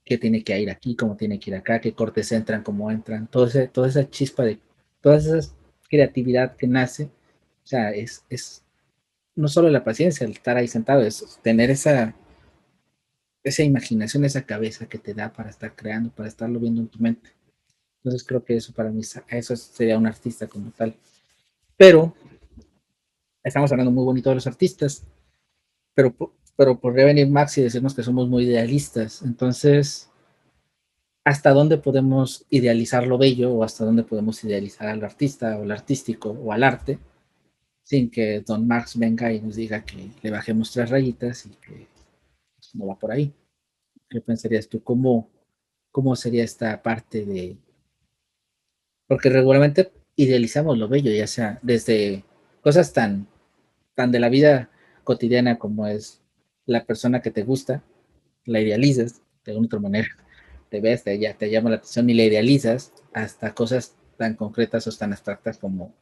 qué tiene que ir aquí, cómo tiene que ir acá, qué cortes entran, cómo entran, toda esa chispa de, toda esa creatividad que nace, o sea, es no solo la paciencia, el estar ahí sentado, es tener esa imaginación, esa cabeza que te da para estar creando, para estarlo viendo en tu mente. Entonces creo que eso para mí, eso sería un artista como tal. Pero estamos hablando muy bonito de los artistas, pero podría venir Max y decirnos que somos muy idealistas. Entonces, ¿hasta dónde podemos idealizar lo bello o hasta dónde podemos idealizar al artista o al artístico o al arte sin que Don Marx venga y nos diga que le bajemos tres rayitas y que pues, no va por ahí? ¿Qué pensarías tú? ¿Cómo sería esta parte de...? Porque regularmente idealizamos lo bello, ya sea desde cosas tan de la vida cotidiana como es la persona que te gusta, la idealizas de alguna otra manera, te ves, te llama la atención y la idealizas hasta cosas tan concretas o tan abstractas como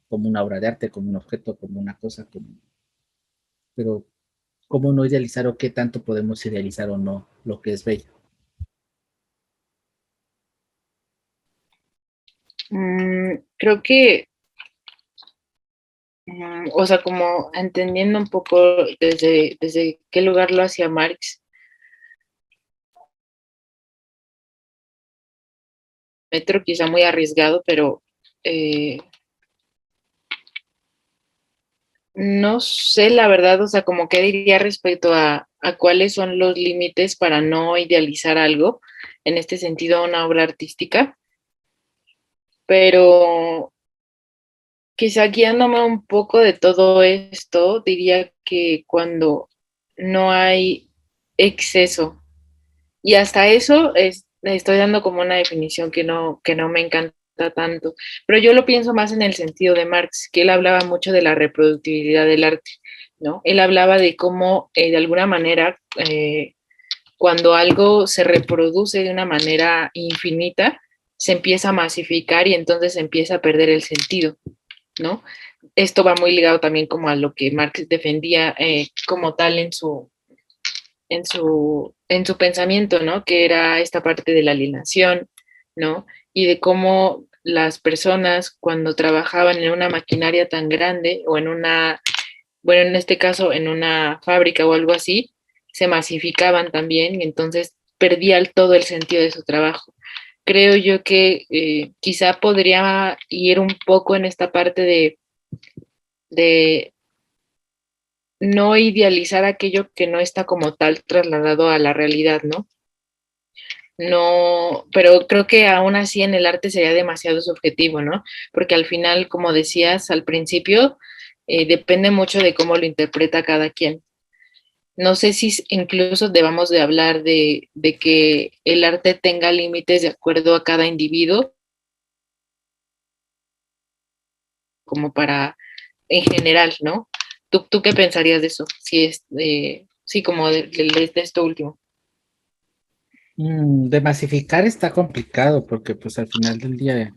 una obra de arte, como un objeto, como una cosa, pero cómo no idealizar o qué tanto podemos idealizar o no lo que es bello. Creo que, o sea, como entendiendo un poco desde qué lugar lo hacía Marx, metro quizá muy arriesgado, pero eh, no sé la verdad, o sea, como qué diría respecto a cuáles son los límites para no idealizar algo, en este sentido, una obra artística, pero quizá guiándome un poco de todo esto, diría que cuando no hay exceso, y hasta eso estoy dando como una definición que no me encanta tanto, pero yo lo pienso más en el sentido de Marx, que él hablaba mucho de la reproductibilidad del arte, ¿no? Él hablaba de cómo, de alguna manera, cuando algo se reproduce de una manera infinita, se empieza a masificar y entonces se empieza a perder el sentido, ¿no? Esto va muy ligado también como a lo que Marx defendía como tal en su pensamiento, ¿no? Que era esta parte de la alienación, ¿no? Y de cómo las personas cuando trabajaban en una maquinaria tan grande o en una, bueno, en este caso en una fábrica o algo así, se masificaban también y entonces perdía todo el sentido de su trabajo. Creo yo que quizá podría ir un poco en esta parte de no idealizar aquello que no está como tal trasladado a la realidad, ¿no? No, pero creo que aún así en el arte sería demasiado subjetivo, ¿no? Porque al final, como decías al principio, depende mucho de cómo lo interpreta cada quien. No sé si incluso debamos de hablar de que el arte tenga límites de acuerdo a cada individuo como para, en general, ¿no? ¿Tú qué pensarías de eso? Si es, sí, como de esto último. De masificar está complicado porque pues al final del día,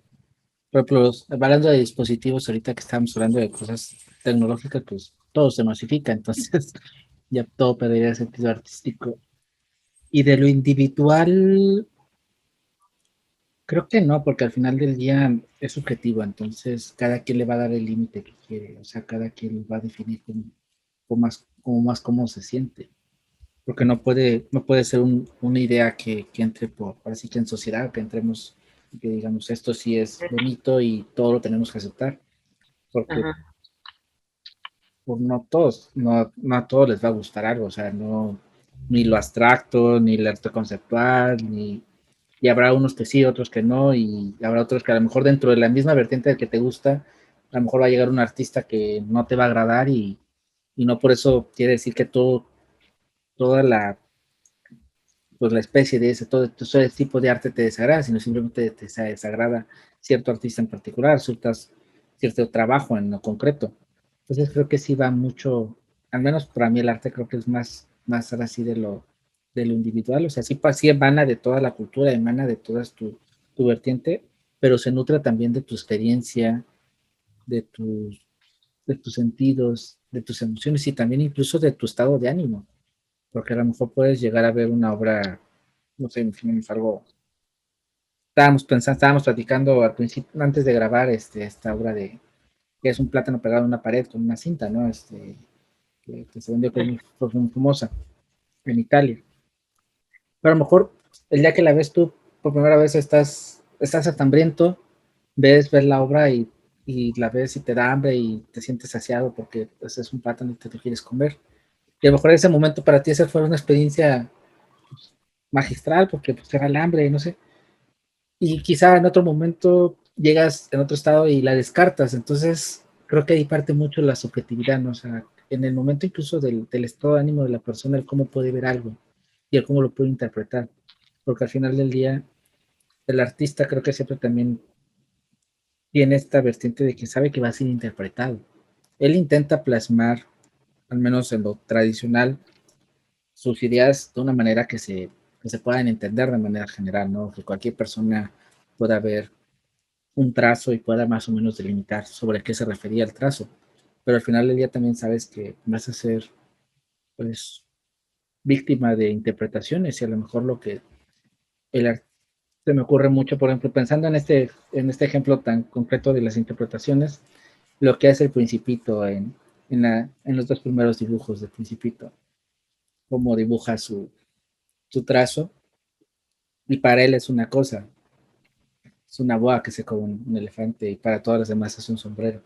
por ejemplo, hablando de dispositivos, ahorita que estamos hablando de cosas tecnológicas, pues todo se masifica, entonces ya todo perdería sentido artístico. Y de lo individual, creo que no, porque al final del día es subjetivo, entonces cada quien le va a dar el límite que quiere, o sea, cada quien va a definir como más cómo se siente, porque no puede ser una idea que entre así que en sociedad, que entremos y que digamos esto sí es bonito y todo lo tenemos que aceptar, porque Ajá. pues, no a todos les va a gustar algo, o sea, no, ni lo abstracto, ni el arte conceptual, y habrá unos que sí, otros que no, y habrá otros que a lo mejor dentro de la misma vertiente del que te gusta, a lo mejor va a llegar un artista que no te va a agradar y no por eso quiere decir que toda pues la especie de todo ese tipo de arte te desagrada, sino simplemente te desagrada cierto artista en particular, cierto trabajo en lo concreto. Entonces creo que sí va mucho, al menos para mí el arte creo que es más ahora sí de lo individual, o sea, sí emana de toda la cultura, emana de toda tu vertiente, pero se nutre también de tu experiencia, de tus, de tus sentidos, de tus emociones y también incluso de tu estado de ánimo, porque a lo mejor puedes llegar a ver una obra, no sé, imaginemos algo. Estábamos platicando al principio, antes de grabar esta obra que es un plátano pegado en una pared con una cinta, ¿no? Que se vendió, que fue muy famosa en Italia. Pero a lo mejor el día que la ves tú por primera vez estás hasta hambriento, ves la obra y la ves y te da hambre y te sientes saciado porque pues, es un plátano y te lo quieres comer. Y a lo mejor ese momento para ti esa fue una experiencia magistral porque pues era el hambre, no sé. Y quizá en otro momento llegas en otro estado y la descartas. Entonces, creo que ahí parte mucho la subjetividad, ¿no? O sea, en el momento incluso del estado de ánimo de la persona, el cómo puede ver algo y el cómo lo puede interpretar. Porque al final del día, el artista creo que siempre también tiene esta vertiente de que sabe que va a ser interpretado. Él intenta plasmar, al menos en lo tradicional, sus ideas de una manera que se puedan entender de manera general, ¿no? Que cualquier persona pueda ver un trazo y pueda más o menos delimitar sobre qué se refería el trazo. Pero al final del día también sabes que vas a ser, pues, víctima de interpretaciones y a lo mejor lo que se me ocurre mucho, por ejemplo, pensando en este ejemplo tan concreto de las interpretaciones, lo que hace el Principito en los dos primeros dibujos del Principito, cómo dibuja su trazo, y para él es una cosa, es una boa que se come un elefante y para todas las demás es un sombrero.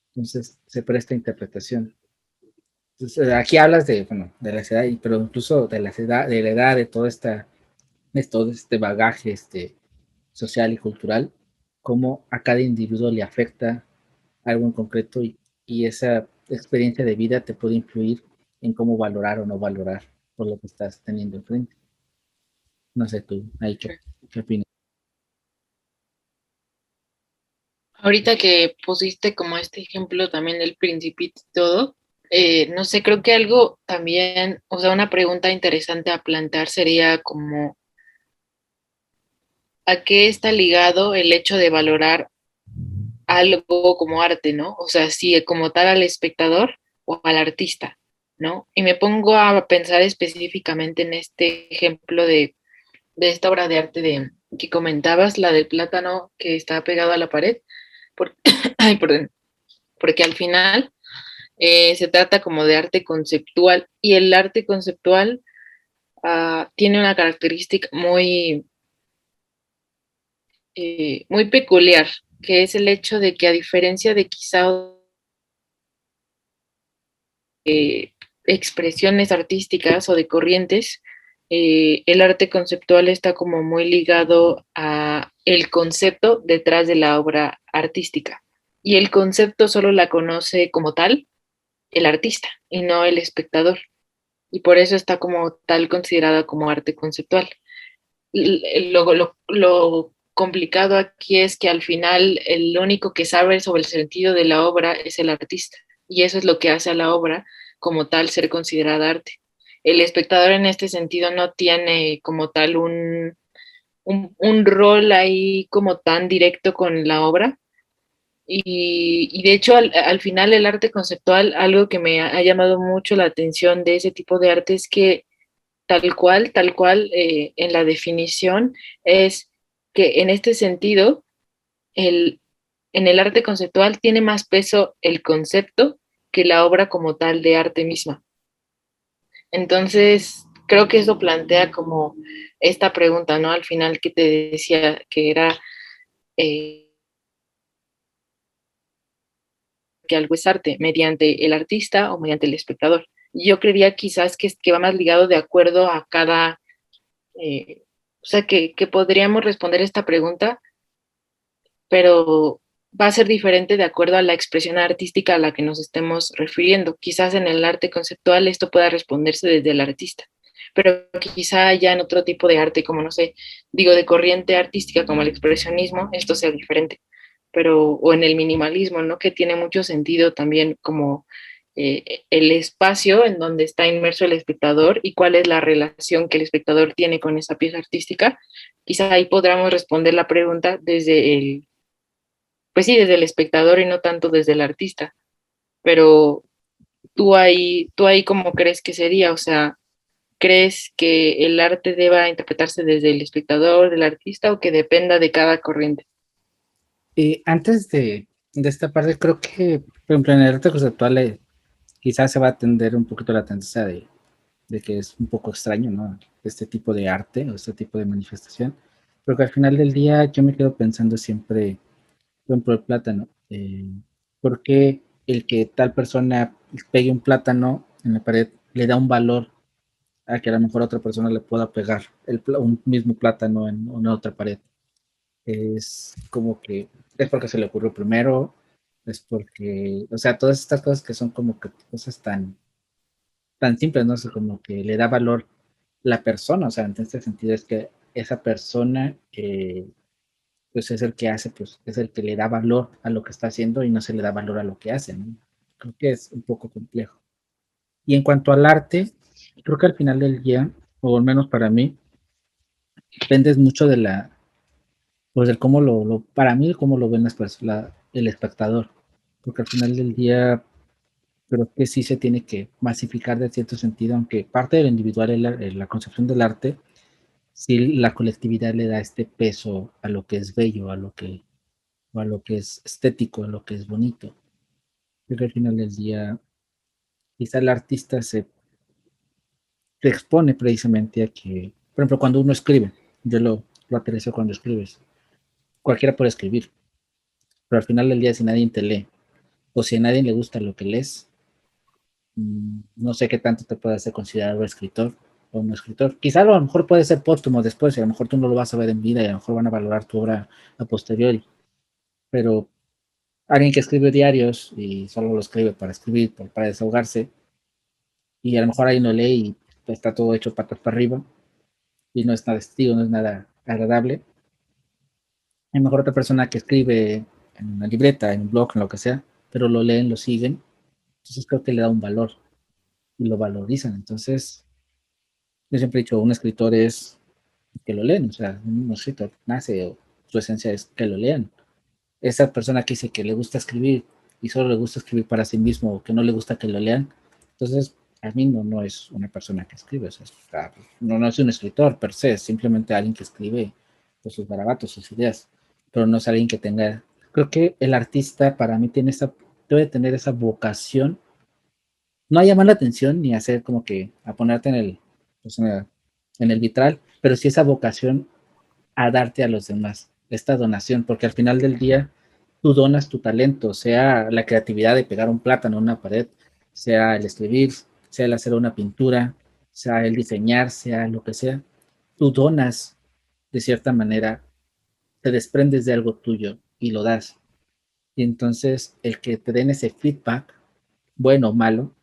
Entonces se presta interpretación. Entonces, aquí hablas bueno, de la edad, pero incluso de la edad, de todo este bagaje social y cultural, cómo a cada individuo le afecta algo en concreto y esa experiencia de vida te puede influir en cómo valorar o no valorar por lo que estás teniendo enfrente. No sé tú, ahí qué opinas. Ahorita que pusiste como este ejemplo también del Principito y todo, no sé, creo que algo también, o sea, una pregunta interesante a plantear sería como, ¿a qué está ligado el hecho de valorar algo como arte, ¿no? O sea, si como tal al espectador o al artista, ¿no? Y me pongo a pensar específicamente en este ejemplo de esta obra de arte que comentabas, la del plátano que está pegado a la pared, por, ay, perdón, porque al final se trata como de arte conceptual y el arte conceptual tiene una característica muy peculiar, que es el hecho de que a diferencia de quizá expresiones artísticas o de corrientes, el arte conceptual está como muy ligado a el concepto detrás de la obra artística. Y el concepto solo la conoce como tal el artista y no el espectador. Y por eso está como tal considerada como arte conceptual. Lo complicado aquí es que al final el único que sabe sobre el sentido de la obra es el artista, y eso es lo que hace a la obra como tal ser considerada arte. El espectador en este sentido no tiene como tal un rol ahí como tan directo con la obra. Y de hecho, al final el arte conceptual, algo que me ha llamado mucho la atención de ese tipo de arte es que tal cual, en la definición, es que en este sentido, el, en el arte conceptual tiene más peso el concepto que la obra como tal de arte misma. Entonces, creo que eso plantea como esta pregunta, ¿no? Al final que te decía que era que algo es arte, mediante el artista o mediante el espectador. Yo creería quizás que va más ligado de acuerdo a cada, o sea, que podríamos responder esta pregunta, pero va a ser diferente de acuerdo a la expresión artística a la que nos estemos refiriendo. Quizás en el arte conceptual esto pueda responderse desde el artista, pero quizá ya en otro tipo de arte, como no sé, digo, de corriente artística como el expresionismo, esto sea diferente, pero, o en el minimalismo, ¿no? Que tiene mucho sentido también como el espacio en donde está inmerso el espectador y cuál es la relación que el espectador tiene con esa pieza artística. Quizá ahí podamos responder la pregunta desde el, pues sí, desde el espectador y no tanto desde el artista. Pero tú ahí cómo crees que sería, o sea, ¿crees que el arte deba interpretarse desde el espectador, del artista, o que dependa de cada corriente? Antes de esta parte, creo que, por ejemplo, en el arte conceptual quizás se va a atender un poquito la tendencia de que es un poco extraño, ¿no? Este tipo de arte o este tipo de manifestación, pero que al final del día yo me quedo pensando siempre, por ejemplo, el plátano. ¿Por qué el que tal persona pegue un plátano en la pared le da un valor a que a lo mejor otra persona le pueda pegar un mismo plátano en una otra pared? Es como que es porque se le ocurrió primero, es porque, o sea, todas estas cosas que son como que cosas tan simples, ¿no? O como que le da valor la persona, o sea, en este sentido es que esa persona, pues es el que hace, pues es el que le da valor a lo que está haciendo y no se le da valor a lo que hace, ¿no? Creo que es un poco complejo. Y en cuanto al arte, creo que al final del día, o al menos para mí, depende mucho de pues del cómo para mí, cómo lo ven el espectador, porque al final del día creo que sí se tiene que masificar de cierto sentido, aunque parte de lo individual es la concepción del arte, sí la colectividad le da este peso a lo que es bello, o a lo que es estético, a lo que es bonito. Creo que al final del día, quizá el artista se expone precisamente a que, por ejemplo, cuando uno escribe, yo lo aterrizo cuando escribes, cualquiera puede escribir, pero al final del día si nadie te lee, o si a nadie le gusta lo que lees, no sé qué tanto te puede ser considerado escritor o no escritor. Quizá a lo mejor puede ser póstumo después, y a lo mejor tú no lo vas a ver en vida y a lo mejor van a valorar tu obra a posteriori, pero alguien que escribe diarios y solo lo escribe para escribir, para desahogarse, y a lo mejor alguien lo lee y está todo hecho patas para arriba y no es nada estilo, no es nada agradable. A lo mejor otra persona que escribe en una libreta, en un blog, en lo que sea, pero lo leen, lo siguen, entonces creo que le da un valor y lo valorizan. Entonces, yo siempre he dicho, un escritor es que lo leen, o sea, un escritor nace o su esencia es que lo lean. Esa persona que dice que le gusta escribir y solo le gusta escribir para sí mismo o que no le gusta que lo lean, entonces a mí no es una persona que escribe, o sea, no es un escritor per se, es simplemente alguien que escribe pues, sus garabatos, sus ideas, pero no es alguien que tenga, creo que el artista para mí debe tener esa vocación, no a llamar la atención ni a hacer como que a ponerte pues, en el vitral, pero sí esa vocación a darte a los demás, esta donación, porque al final del día tú donas tu talento, sea la creatividad de pegar un plátano en una pared, sea el escribir, sea el hacer una pintura, sea el diseñar, sea lo que sea, tú donas de cierta manera, te desprendes de algo tuyo y lo das. Y entonces el que te den ese feedback, bueno o malo,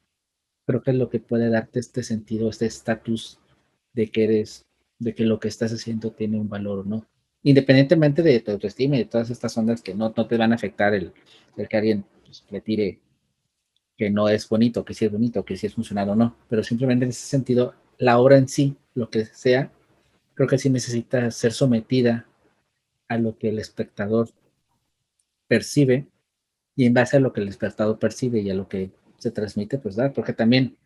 creo que es lo que puede darte este sentido, este estatus de que eres, de que lo que estás haciendo tiene un valor o no. independientemente de tu autoestima y de todas estas ondas que no te van a afectar el que alguien pues, le tire que no es bonito, que sí es bonito, que sí es funcional o no, pero simplemente en ese sentido, la obra en sí, lo que sea, creo que sí necesita ser sometida a lo que el espectador percibe y en base a lo que el espectador percibe y a lo que se transmite, pues da, porque también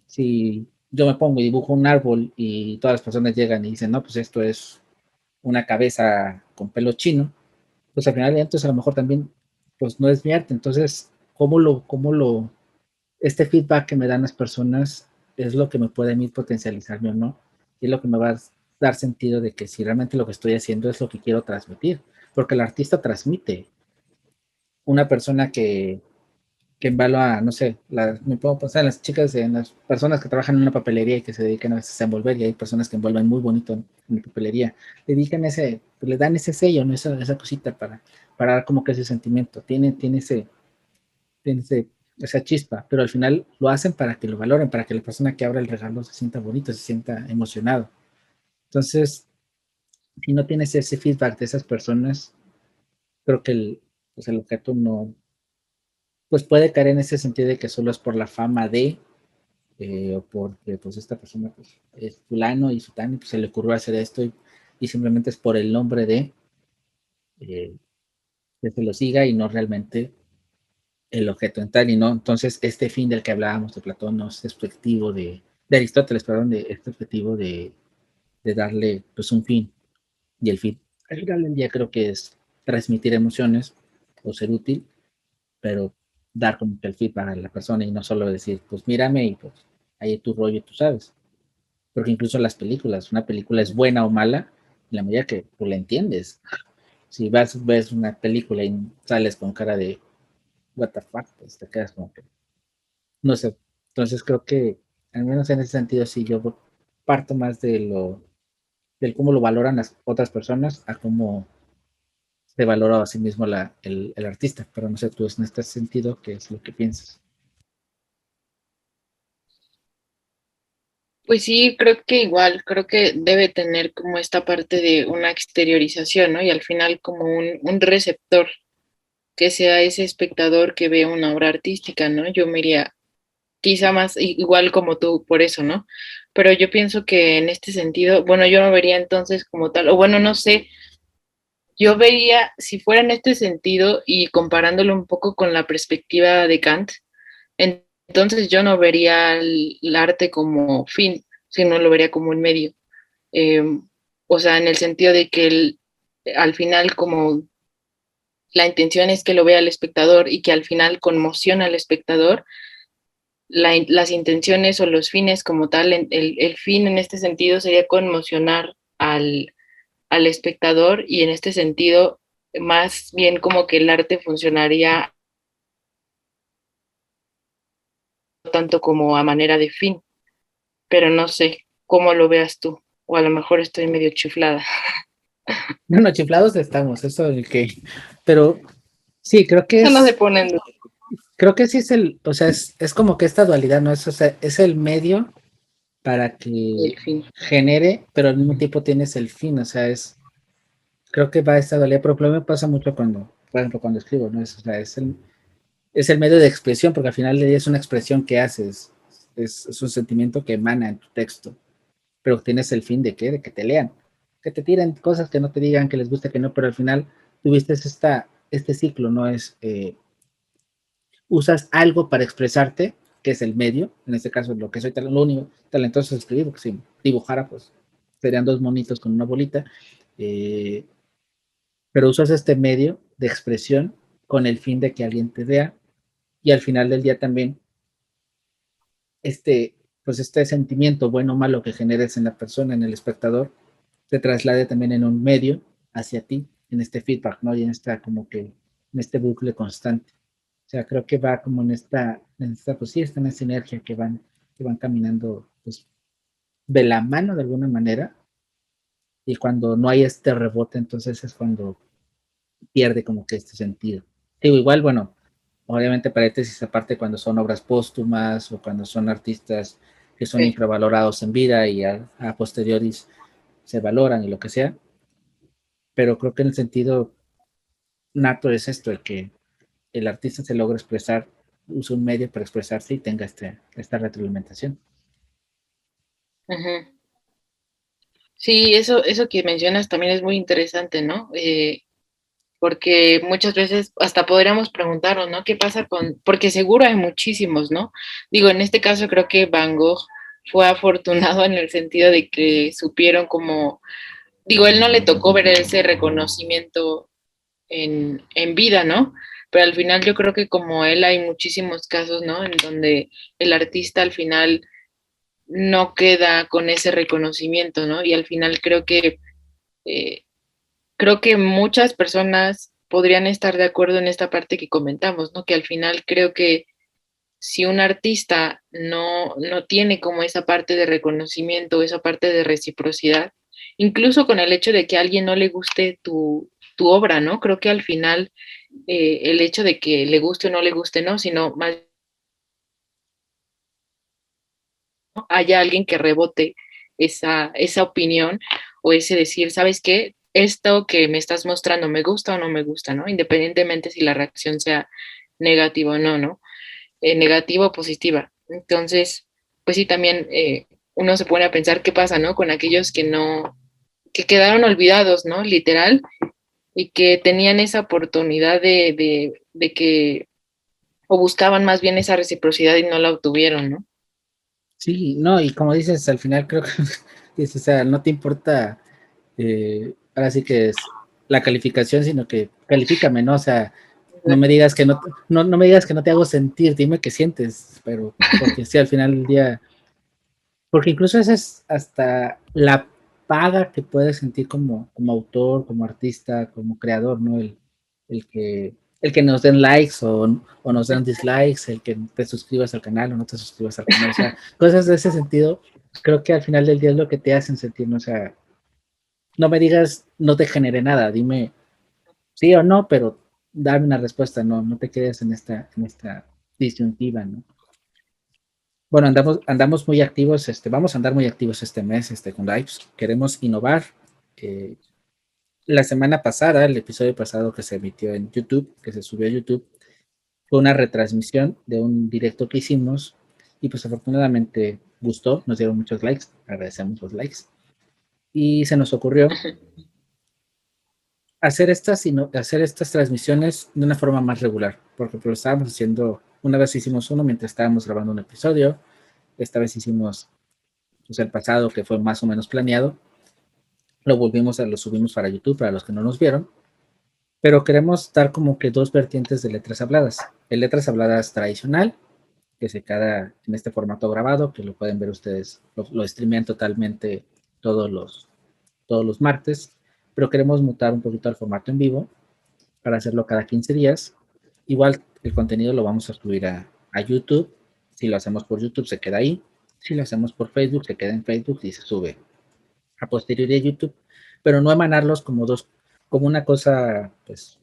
si yo me pongo y dibujo un árbol y todas las personas llegan y dicen, no, pues esto es una cabeza con pelo chino, pues al final entonces a lo mejor también pues no es mi arte, entonces este feedback que me dan las personas es lo que me puede a mí potencializarme o no, y es lo que me va a dar sentido de que si realmente lo que estoy haciendo es lo que quiero transmitir, porque el artista transmite. Una persona que embalua, no sé, me puedo pensar en las chicas, en las personas que trabajan en una papelería y que se dedican a veces a envolver, y hay personas que envuelven muy bonito en la papelería, le dan ese sello, ¿no? esa cosita para dar como que ese sentimiento, tiene esa chispa, pero al final lo hacen para que lo valoren, para que la persona que abra el regalo se sienta bonito, se sienta emocionado. Entonces, si no tienes ese feedback de esas personas, creo que pues el objeto no, pues puede caer en ese sentido de que solo es por la fama o porque pues esta persona pues, es fulano y sutano, y pues se le ocurrió hacer esto y simplemente es por el nombre eh, que se lo siga y no realmente el objeto en tal, y no, entonces este fin del que hablábamos de Platón no es objetivo de Aristóteles, perdón, de este objetivo de darle pues un fin, y el fin al final del día creo que es transmitir emociones o ser útil, pero dar como que el feedback a la persona y no solo decir, pues mírame y pues ahí tu rollo, tú sabes, porque incluso las películas, una película es buena o mala en la medida que tú la entiendes. Si ves una película y sales con cara de what the fuck, pues te quedas como que no sé, entonces creo que, al menos en ese sentido, sí, yo parto más del cómo lo valoran las otras personas a cómo se valora a sí mismo el artista. Pero no sé, tú en este sentido, ¿qué es lo que piensas? Pues sí, creo que igual, creo que debe tener como esta parte de una exteriorización, ¿no? Y al final como un receptor, que sea ese espectador que ve una obra artística, ¿no? Yo me iría quizá más igual como tú por eso, ¿no? Pero yo pienso que en este sentido, bueno, yo no vería entonces como tal, o bueno, no sé, yo vería, si fuera en este sentido y comparándolo un poco con la perspectiva de Kant, entonces yo no vería el arte como fin, sino lo vería como un medio. Eh, o sea, en el sentido de que al final como la intención es que lo vea el espectador y que al final conmociona al espectador, las intenciones o los fines como tal, el fin en este sentido sería conmocionar al espectador y en este sentido más bien como que el arte funcionaría tanto como a manera de fin, pero no sé cómo lo veas tú, o a lo mejor estoy medio chiflada. Bueno, chiflados estamos, eso el que, pero sí, Eso no se pone en duda. creo que sí o sea, es como que esta dualidad, ¿no? O sea, es el medio para que El fin. genere, pero al mismo tiempo tienes el fin, o sea, creo que va a esta dualidad, pero lo que me pasa mucho por ejemplo, cuando escribo, ¿no? O sea, es el medio de expresión, porque al final del día es una expresión que haces, es un sentimiento que emana en tu texto, pero tienes el fin de qué, de que te lean, que te tiren cosas que no te digan, que les guste, que no, pero al final tuviste este ciclo, ¿no? Usas algo para expresarte, que es el medio, en este caso lo que soy lo único talentoso es escribir, porque si dibujara, pues serían dos monitos con una bolita, eh, pero usas este medio de expresión con el fin de que alguien te vea y al final del día también pues este sentimiento bueno o malo que generes en la persona, en el espectador, se traslade también en un medio hacia ti, en este feedback, ¿no? Y en esta como que, en este bucle constante. O sea, creo que va como pues sí, está en esa sinergia que van caminando, pues, de la mano de alguna manera, y cuando no hay este rebote, entonces es cuando pierde como que este sentido. Digo, igual, bueno, obviamente paréntesis aparte cuando son obras póstumas o cuando son artistas que son Sí. infravalorados en vida y a posteriori se valoran y lo que sea, pero creo que en el sentido nato es esto, el que el artista se logra expresar, usa un medio para expresarse y tenga esta retroalimentación. Ujú. Sí, eso que mencionas también es muy interesante, ¿no? Porque muchas veces hasta podríamos preguntarnos, ¿no? ¿Qué pasa con...? Porque seguro hay muchísimos, ¿no? Digo, en este caso creo que Van Gogh fue afortunado en el sentido de que supieron como... Digo, él no le tocó ver ese reconocimiento en vida, ¿no? Pero al final yo creo que como él hay muchísimos casos, ¿no? En donde el artista al final no queda con ese reconocimiento, ¿no? Y al final eh, creo que muchas personas podrían estar de acuerdo en esta parte que comentamos, ¿no? Que al final creo que si un artista no tiene como esa parte de reconocimiento, esa parte de reciprocidad, incluso con el hecho de que a alguien no le guste tu obra, ¿no? Creo que al final el hecho de que le guste o no le guste, no, sino más haya alguien que rebote esa opinión o ese decir, ¿sabes qué? Esto que me estás mostrando me gusta o no me gusta, ¿no? Independientemente si la reacción sea negativa o no, ¿no? Negativa o positiva. Entonces, pues sí, también uno se pone a pensar qué pasa, ¿no? Con aquellos que no, que quedaron olvidados, ¿no? Literal, y que tenían esa oportunidad de que, o buscaban más bien esa reciprocidad y no la obtuvieron, ¿no? Sí, no, y como dices, al final creo que o sea, no te importa, ahora sí que es la calificación, sino que califícame, ¿no? O sea, no me digas que no me digas que no te hago sentir, dime qué sientes, pero porque sí, al final del día, porque incluso esa es hasta la paga que puedes sentir como autor, como artista, como creador, ¿no? El que, el que nos den likes o nos den dislikes, el que te suscribas al canal o no te suscribas al canal, o sea, cosas de ese sentido, creo que al final del día es lo que te hacen sentir, ¿no? O sea, no me digas, no te genere nada, dime sí o no, pero dame una respuesta, no te quedes en esta disyuntiva, ¿no? Bueno, andamos muy activos, vamos a andar muy activos este mes, con lives. Queremos innovar. Eh, la semana pasada, el episodio pasado que se emitió en YouTube, que se subió a YouTube, fue una retransmisión de un directo que hicimos y pues afortunadamente gustó, nos dieron muchos likes, agradecemos los likes. Y se nos ocurrió hacer estas transmisiones de una forma más regular, porque lo estábamos haciendo, una vez hicimos uno mientras estábamos grabando un episodio, esta vez hicimos pues, el pasado que fue más o menos planeado, lo subimos para YouTube para los que no nos vieron, pero queremos dar como que dos vertientes de letras habladas. El letras habladas tradicional, que se queda en este formato grabado, que lo pueden ver ustedes, lo streamean totalmente todos los, todos los martes, pero queremos mutar un poquito al formato en vivo para hacerlo cada 15 días. Igual el contenido lo vamos a subir a YouTube. Si lo hacemos por YouTube se queda ahí. Si lo hacemos por Facebook se queda en Facebook y se sube a posteriori a YouTube, pero no emanarlos como una cosa pues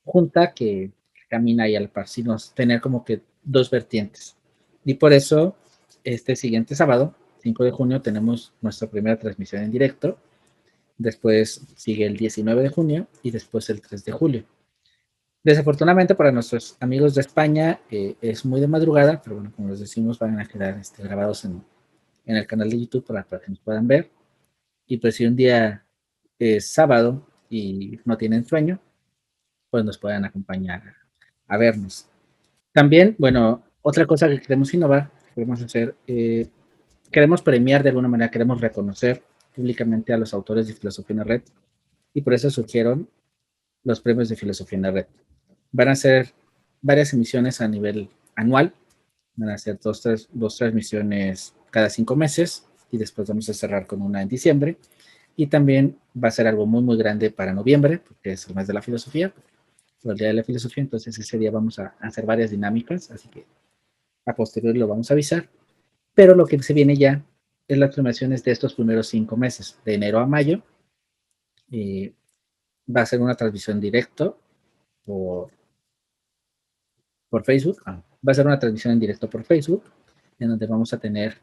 junta que camina ahí al par, sino tener como que dos vertientes. Y por eso este siguiente sábado, 5 de junio, tenemos nuestra primera transmisión en directo, después sigue el 19 de junio y después el 3 de julio. Desafortunadamente para nuestros amigos de España es muy de madrugada, pero bueno, como les decimos, van a quedar grabados en el canal de YouTube para que nos puedan ver. Y pues si un día es sábado y no tienen sueño, pues nos pueden acompañar a vernos. También, bueno, otra cosa que queremos innovar, queremos hacer, queremos premiar de alguna manera, queremos reconocer públicamente a los autores de filosofía en la red y por eso surgieron los premios de filosofía en la red. Van a ser varias emisiones a nivel anual, van a ser dos transmisiones cada 5 meses y después vamos a cerrar con una en diciembre. Y también va a ser algo muy, muy grande para noviembre, porque es el mes de la filosofía, el día de la filosofía, entonces ese día vamos a hacer varias dinámicas, así que a posteriori lo vamos a avisar. Pero lo que se viene ya es las premiaciones de estos primeros 5 meses, de enero a mayo. Eh, Va a ser una transmisión directo por, por Facebook. Va a ser una transmisión en directo por Facebook, en donde vamos a tener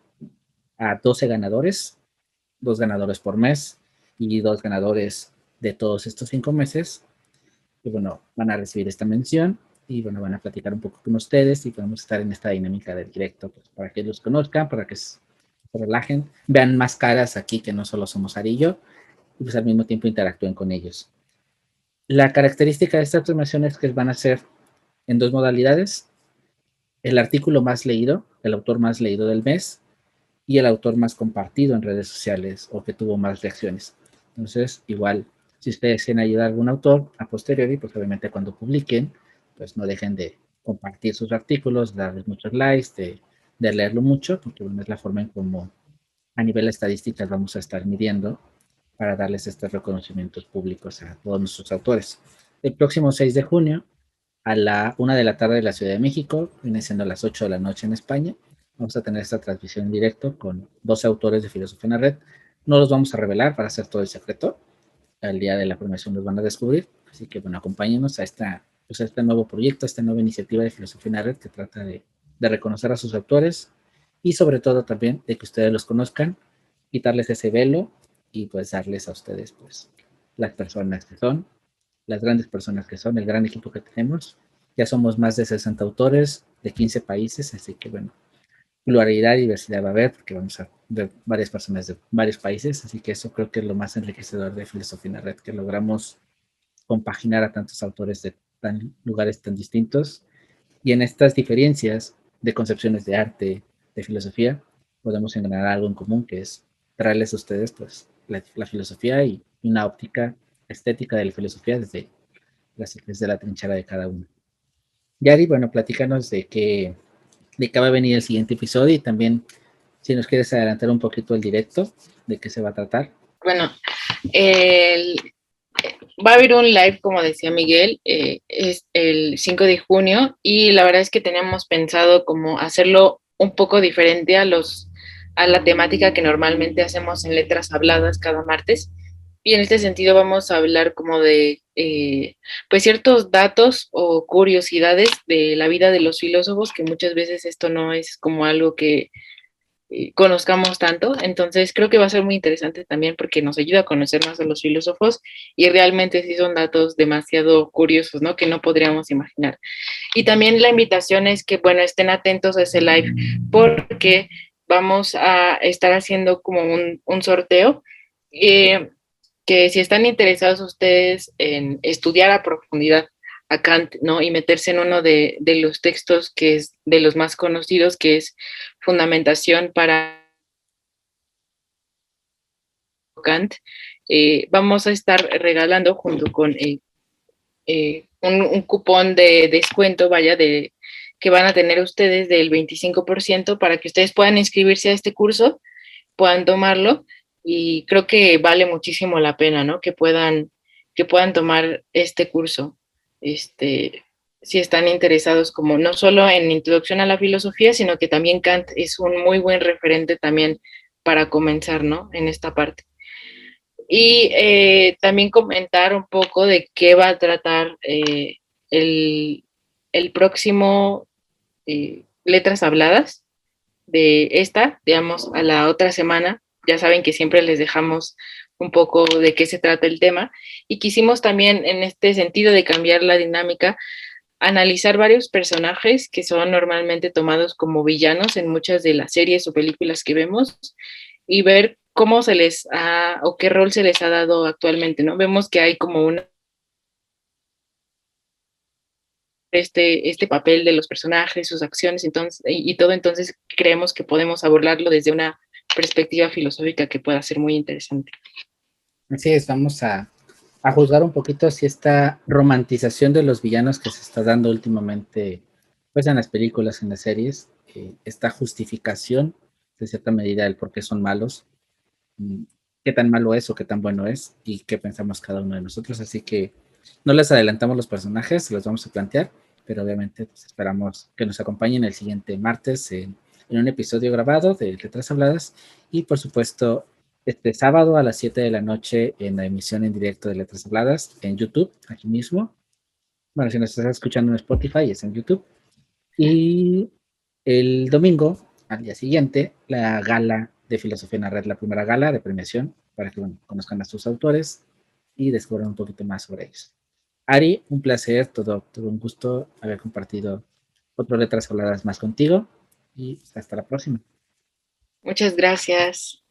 a 12 ganadores, 2 ganadores por mes y 2 ganadores de todos estos 5 meses. Y bueno, van a recibir esta mención y bueno, van a platicar un poco con ustedes y podemos estar en esta dinámica del directo, pues, para que los conozcan, para que se relajen, vean más caras aquí que no solo somos Ari y yo, y pues al mismo tiempo interactúen con ellos. La característica de estas formaciones es que van a ser en 2 modalidades: el artículo más leído, el autor más leído del mes, y el autor más compartido en redes sociales o que tuvo más reacciones. Entonces, igual, si ustedes quieren ayudar a algún autor a posteriori, pues obviamente cuando publiquen, pues no dejen de compartir sus artículos, darles muchos likes, de leerlo mucho, porque bueno, es la forma en cómo a nivel de estadísticas vamos a estar midiendo para darles estos reconocimientos públicos a todos nuestros autores. El próximo 6 de junio, a la 1 de la tarde de la Ciudad de México, viene siendo las 8 de la noche en España, vamos a tener esta transmisión en directo con 12 autores de Filosofía en la Red. No los vamos a revelar para hacer todo el secreto. Al día de la premiación los van a descubrir. Así que, bueno, acompáñenos a, pues a este nuevo proyecto, a esta nueva iniciativa de Filosofía en la Red que trata de reconocer a sus autores y sobre todo también de que ustedes los conozcan, quitarles ese velo y pues darles a ustedes pues las personas que son, las grandes personas que son, el gran equipo que tenemos. Ya somos más de 60 autores de 15 países, así que bueno, pluralidad y diversidad va a haber, porque vamos a ver varias personas de varios países, así que eso creo que es lo más enriquecedor de Filosofía en la Red, que logramos compaginar a tantos autores de lugares tan distintos, y en estas diferencias de concepciones de arte, de filosofía, podemos encontrar algo en común, que es traerles a ustedes pues la filosofía y una óptica estética de la filosofía desde la trinchera de cada uno. Yari, bueno, platícanos de qué va a venir el siguiente episodio y también si nos quieres adelantar un poquito el directo, de qué se va a tratar. Bueno, el, va a haber un live, como decía Miguel, es el 5 de junio y la verdad es que tenemos pensado como hacerlo un poco diferente a la temática que normalmente hacemos en Letras Habladas cada martes. Y en este sentido vamos a hablar como de pues ciertos datos o curiosidades de la vida de los filósofos, que muchas veces esto no es como algo que conozcamos tanto. Entonces creo que va a ser muy interesante también porque nos ayuda a conocer más a los filósofos y realmente sí son datos demasiado curiosos, ¿no? Que no podríamos imaginar. Y también la invitación es que, bueno, estén atentos a ese live porque vamos a estar haciendo como un sorteo. Que si están interesados ustedes en estudiar a profundidad a Kant, ¿no? Y meterse en uno de los textos que es de los más conocidos, que es Fundamentación para Kant, vamos a estar regalando junto con un cupón de descuento, vaya, que van a tener ustedes del 25% para que ustedes puedan inscribirse a este curso, puedan tomarlo y creo que vale muchísimo la pena, ¿no? Que puedan tomar este curso. Este, si están interesados como no solo en introducción a la filosofía, sino que también Kant es un muy buen referente también para comenzar, ¿no? En esta parte. Y también comentar un poco de qué va a tratar el, el próximo Letras Habladas de esta, digamos, a la otra semana. Ya saben que siempre les dejamos un poco de qué se trata el tema y quisimos también en este sentido de cambiar la dinámica, analizar varios personajes que son normalmente tomados como villanos en muchas de las series o películas que vemos y ver cómo se les ha o qué rol se les ha dado actualmente, ¿no? Vemos que hay como este papel de los personajes, sus acciones entonces, y todo, entonces creemos que podemos abordarlo desde una perspectiva filosófica que pueda ser muy interesante. Así es, vamos a juzgar un poquito si esta romantización de los villanos que se está dando últimamente, pues en las películas, en las series, esta justificación de cierta medida del por qué son malos, qué tan malo es o qué tan bueno es y qué pensamos cada uno de nosotros. Así que no les adelantamos los personajes, se los vamos a plantear, pero obviamente pues, esperamos que nos acompañen el siguiente martes en un episodio grabado de Letras Habladas y por supuesto este sábado a las 7 de la noche en la emisión en directo de Letras Habladas en YouTube, aquí mismo. Bueno, si nos estás escuchando en Spotify, es en YouTube. Y el domingo, al día siguiente, la gala de Filosofía en la Red, la primera gala de premiación, para que bueno, conozcan a sus autores y descubran un poquito más sobre ellos. Ari, un placer, todo un gusto haber compartido otro Letras Habladas más contigo y hasta la próxima. Muchas gracias.